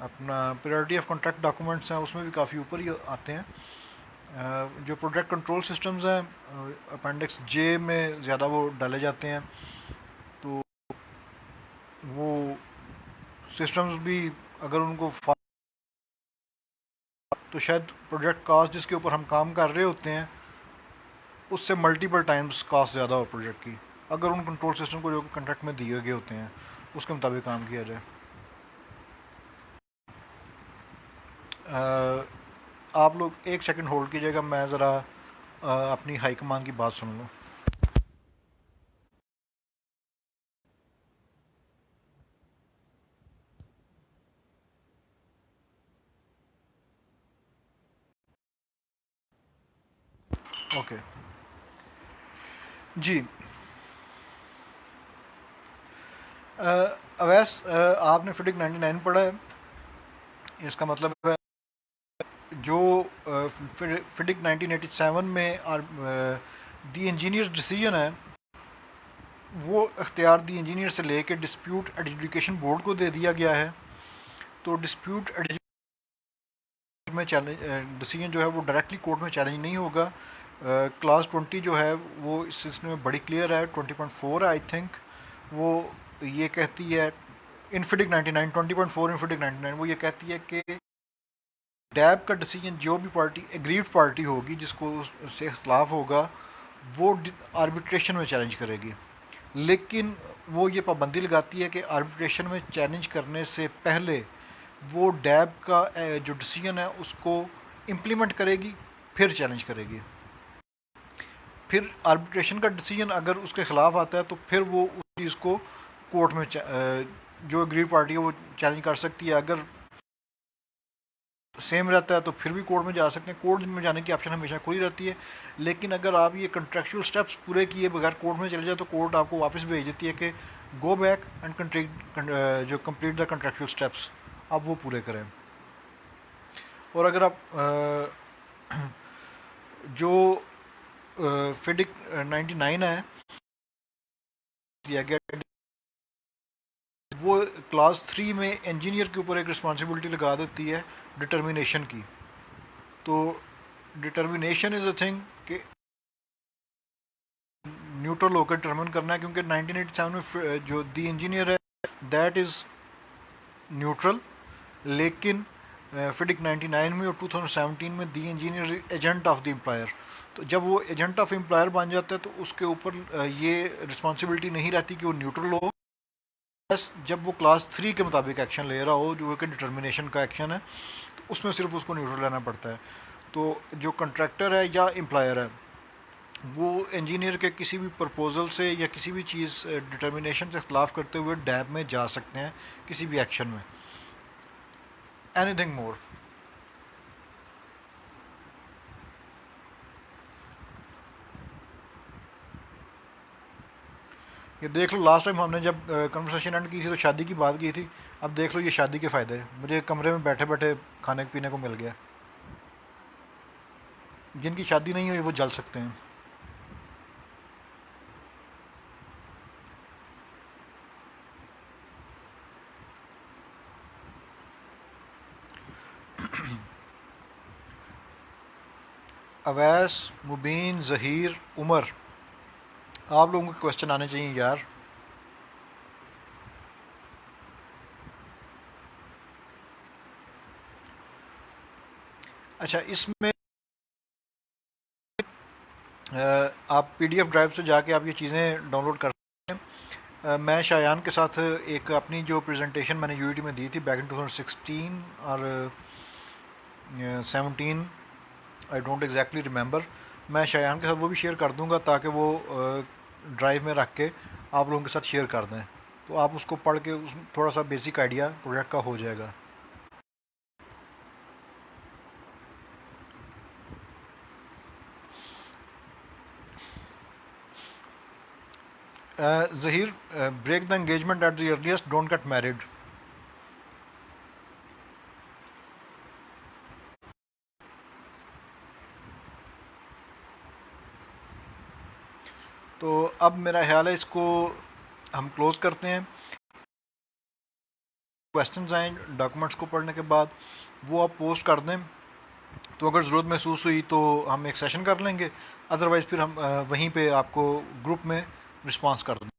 अपना प्रायोरिटी ऑफ कॉन्ट्रैक्ट डॉक्यूमेंट्स हैं उसमें भी काफ़ी ऊपर ही आते हैं। जो प्रोडक्ट कंट्रोल सिस्टम्स हैं अपेंडिक्स J में ज़्यादा वो डाले जाते हैं, तो वो सिस्टम्स भी अगर उनको तो शायद प्रोजेक्ट कास्ट जिसके ऊपर हम काम कर रहे होते हैं उससे मल्टीपल टाइम्स कास्ट ज़्यादा हो प्रोजेक्ट की, अगर उन कंट्रोल सिस्टम को जो कॉन्ट्रैक्ट में दिए गए होते हैं उसके मुताबिक काम किया जाए। आप लोग एक सेकंड होल्ड कीजिएगा, मैं ज़रा अपनी हाई कमान की बात सुन लूँ। ओके जी। अवैस आपने फिडिक 99 पढ़ा है, इसका मतलब है जो फिडिक 1987 में दी इंजीनियर डिसीजन है वो अख्तियार दी इंजीनियर से लेके डिस्प्यूट एडजुडिकेशन बोर्ड को दे दिया गया है। तो डिस्प्यूट में चैलेंज डिसीजन जो है वो डायरेक्टली कोर्ट में चैलेंज नहीं होगा। क्लास 20 जो है वो इस सिलसिले में बड़ी क्लियर है, 20.4 है आई थिंक, वो ये कहती है इनफिडिक 99 20.4 इनफिडिक 99 वो ये कहती है कि डैब का डिसीजन जो भी पार्टी एग्रीव्ड पार्टी होगी जिसको उससे इख्तलाफ होगा वो आर्बिट्रेशन में चैलेंज करेगी, लेकिन वो ये पाबंदी लगाती है कि आर्बिट्रेशन में चैलेंज करने से पहले वो डैब का जो डिसीजन है उसको इम्प्लीमेंट करेगी फिर चैलेंज करेगी। फिर आर्बिट्रेशन का डिसीजन अगर उसके ख़िलाफ़ आता है तो फिर वो उस चीज़ को कोर्ट में जो एग्रीड पार्टी है वो चैलेंज कर सकती है। अगर सेम रहता है तो फिर भी कोर्ट में जा सकते हैं, कोर्ट में जाने की ऑप्शन हमेशा खुली रहती है। लेकिन अगर आप ये कंट्रेक्चुअल स्टेप्स पूरे किए बगैर कोर्ट में चले जाए तो कोर्ट आपको वापस भेज देती है कि गो बैक एंड जो कंप्लीट द कंट्रेक्चुअल स्टेप्स आप वो पूरे करें। और अगर आप जो फिडिक 99 है दिया गया वो क्लास 3 में इंजीनियर के ऊपर एक रिस्पॉन्सिबिलिटी लगा देती है डिटर्मिनेशन की। तो डिटर्मिनेशन इज़ अ थिंग कि न्यूट्रल होकर डिटर्मिन करना है, क्योंकि 1987 में जो दी इंजीनियर है दैट इज़ न्यूट्रल, लेकिन फिडिक 99 में और 2017 में the engineer agent of the employer. तो जब वो एजेंट ऑफ एम्प्लॉयर बन जाता है तो उसके ऊपर ये रिस्पॉन्सिबिलिटी नहीं रहती कि वो न्यूट्रल हो, बस जब वो क्लास 3 के मुताबिक एक्शन ले रहा हो जो कि डिटर्मिनेशन का एक्शन है तो उसमें सिर्फ उसको न्यूट्रल रहना पड़ता है। तो जो कंट्रैक्टर है या एम्प्लॉयर है वो इंजीनियर के किसी भी प्रपोजल से या किसी भी चीज़ डिटर्मिनेशन से खिलाफ करते हुए डैब में जा सकते हैं किसी भी एक्शन में। Anything more. ये देख लो, लास्ट टाइम हमने जब कन्वर्सेशन एंड की थी तो शादी की बात की थी। अब देख लो ये शादी के फ़ायदे, मुझे कमरे में बैठे बैठे खाने पीने को मिल गया। जिनकी शादी नहीं हुई वो जल सकते हैं। अवैस, मुबीन, ज़हीर, उमर, आप लोगों के क्वेश्चन आने चाहिए यार। अच्छा, इसमें आप पीडीएफ ड्राइव से जाके आप ये चीज़ें डाउनलोड कर सकते हैं। मैं शायान के साथ एक अपनी जो प्रेजेंटेशन मैंने यूईटी में दी थी बैक इन 2016 और 17, आई डोंट एग्जैक्टली रिमेंबर, मैं शायान के साथ वो भी शेयर कर दूंगा ताकि वो ड्राइव में रख के आप लोगों के साथ शेयर कर दें, तो आप उसको पढ़ के थोड़ा सा बेसिक आइडिया प्रोजेक्ट का हो जाएगा। Zaheer, break the engagement at the earliest, don't get married. तो अब मेरा ख्याल है इसको हम क्लोज़ करते हैं। क्वेश्चंस आए डॉक्यूमेंट्स को पढ़ने के बाद वो आप पोस्ट कर दें, तो अगर ज़रूरत महसूस हुई तो हम एक सेशन कर लेंगे, अदरवाइज़ फिर हम वहीं पे आपको ग्रुप में रिस्पांस कर दें।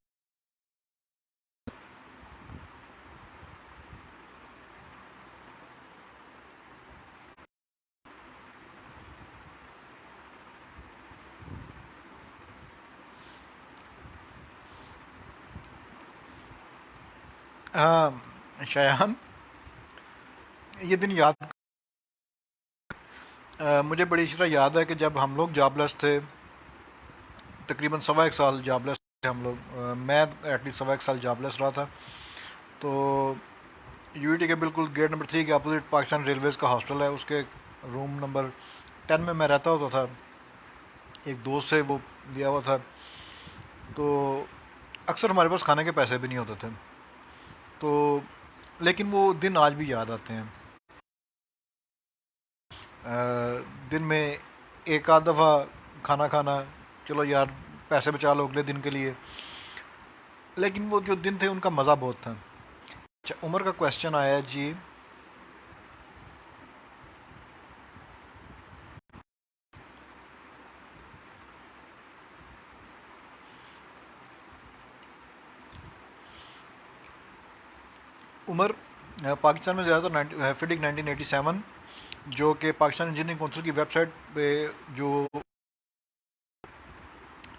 शायान, ये दिन याद मुझे बड़ी अच्छी तरह याद है कि जब हम लोग जॉबलेस थे, तकरीबन 1.25 साल जॉबलेस थे हम लोग, मैं एटलीस्ट 1.25 साल जॉबलेस रहा था। तो यूईटी के बिल्कुल गेट नंबर 3 के अपोजिट पाकिस्तान रेलवेज़ का हॉस्टल है, उसके रूम नंबर 10 में मैं रहता होता था। एक दोस्त से वो लिया हुआ था, तो अक्सर हमारे पास खाने के पैसे भी नहीं होते थे, तो लेकिन वो दिन आज भी याद आते हैं। दिन में एक आध दफ़ा खाना खाना, चलो यार पैसे बचा लो अगले दिन के लिए, लेकिन वो जो दिन थे उनका मज़ा बहुत था। अच्छा, उमर का क्वेश्चन आया जी। उमर, पाकिस्तान में ज़्यादातर फिडिक 1987 जो कि पाकिस्तान इंजीनियरिंग काउंसिल की वेबसाइट पे जो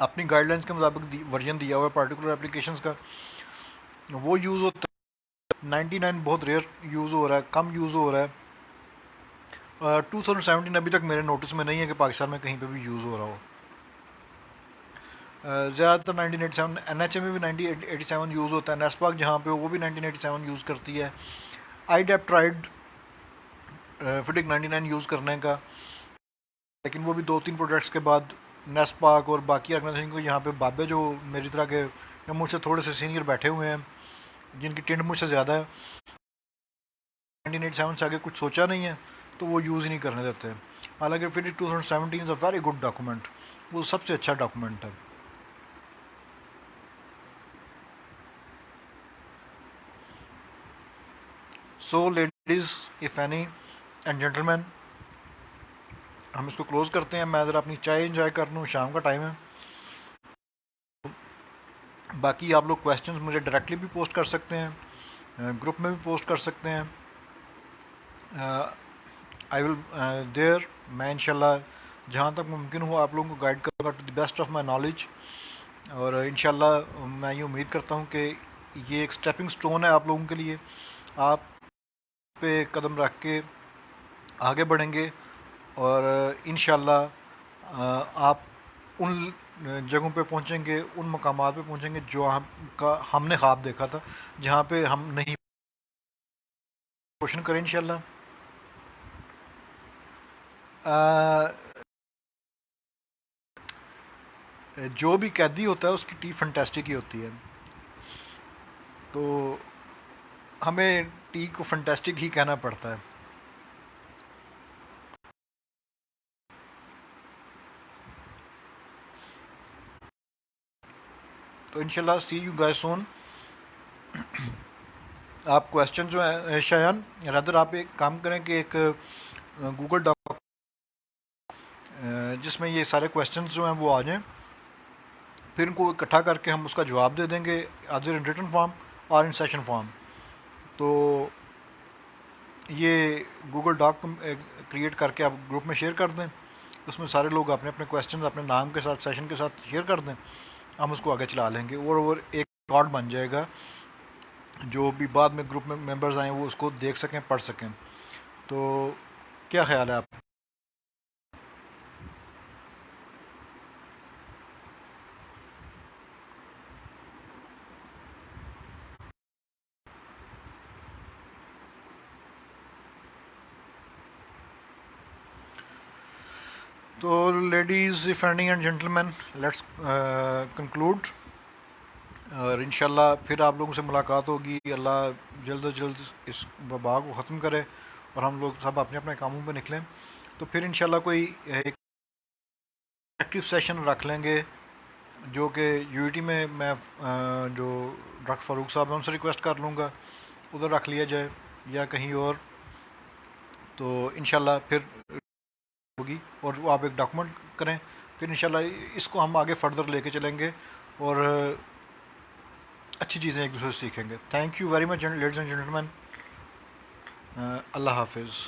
अपनी गाइडलाइंस के मुताबिक वर्जन दिया हुआ है पार्टिकुलर एप्लीकेशंस का, वो यूज़ होता है। 99 बहुत रेयर यूज़ हो रहा है, कम यूज़ हो रहा है। 2017 अभी तक मेरे नोटिस में नहीं है कि पाकिस्तान में कहीं पे भी यूज़ हो रहा हो। ज़्यादातर 1987 NHA में भी 1987 यूज़ होता है। नेस्पाक जहाँ पे हो वो भी 1987 यूज़ करती है। आईडेप ट्राइड फिडिक 99 यूज़ करने का, लेकिन वो भी 2-3 प्रोजेक्ट्स के बाद नेस्पाक और बाकी ऑर्गेनाइजेशन को, यहाँ पे बाबे जो मेरी तरह के या मुझसे थोड़े से सीनियर बैठे हुए हैं जिनकी टेंट मुझसे ज़्यादा है, 1987 से आगे कुछ सोचा नहीं है तो वो यूज़ ही नहीं करने देते। हालांकि फिडिक 2017 is a very good document, वो सबसे अच्छा डॉक्यूमेंट है। सो ladies if any and gentleman, हम इसको क्लोज़ करते हैं। मैं ज़रा अपनी चाय इंजॉय कर लूँ, शाम का टाइम है। बाकी आप लोग क्वेश्चंस मुझे डायरेक्टली भी पोस्ट कर सकते हैं, ग्रुप में भी पोस्ट कर सकते हैं। आई विल देयर, मैं इंशाल्लाह जहाँ तक मुमकिन हो आप लोगों को गाइड करूँगा to the best of my knowledge. और इंशाल्लाह मैं ये उम्मीद करता हूँ कि ये एक स्टेपिंग स्टोन है आप लोगों के लिए। आप पे कदम रख के आगे बढ़ेंगे और इंशाल्लाह आप उन जगहों पे पहुँचेंगे, उन मकामात पे पहुँचेंगे जो हमने ख्वाब देखा था, जहाँ पे हम नहीं क्वेश्चन करें इंशाल्लाह। जो भी कैदी होता है उसकी टी फंटेस्टिक ही होती है, तो हमें टी को फंटेस्टिक ही कहना पड़ता है। तो इंशाल्लाह सी यू गाइस सून। आप क्वेश्चन जो है शायन रदर आप एक काम करें कि एक गूगल डॉक जिसमें ये सारे क्वेश्चंस जो हैं वो आ जाएं, फिर इनको इकट्ठा करके हम उसका जवाब दे देंगे अदर इन रिटन फॉर्म और इन सेशन फॉर्म। तो ये गूगल डॉक क्रिएट करके आप ग्रुप में शेयर कर दें, उसमें सारे लोग अपने अपने क्वेश्चन अपने नाम के साथ सेशन के साथ शेयर कर दें, हम उसको आगे चला लेंगे और एक रिकॉर्ड बन जाएगा जो भी बाद में ग्रुप में मेंबर्स आएँ वो उसको देख सकें, पढ़ सकें। तो क्या ख्याल है आप? तो ladies and gentleman, let's conclude. और इंशाल्लाह फिर आप लोगों से मुलाकात होगी। अल्लाह जल्द अज जल्द इस वबा को ख़त्म करे और हम लोग सब अपने अपने कामों पे निकलें। तो फिर इंशाल्लाह कोई एक एक्टिव सेशन रख लेंगे जो कि यूटी में मैं जो डॉक्टर फ़ारूक साहब हैं उनसे रिक्वेस्ट कर लूँगा उधर रख लिया जाए या कहीं और। तो इंशाल्लाह फिर होगी और वो आप एक डॉक्यूमेंट करें, फिर इंशाल्लाह इसको हम आगे फर्दर लेके चलेंगे और अच्छी चीज़ें एक दूसरे से सीखेंगे। Thank you very much ladies and gentleman. अल्लाह हाफिज़।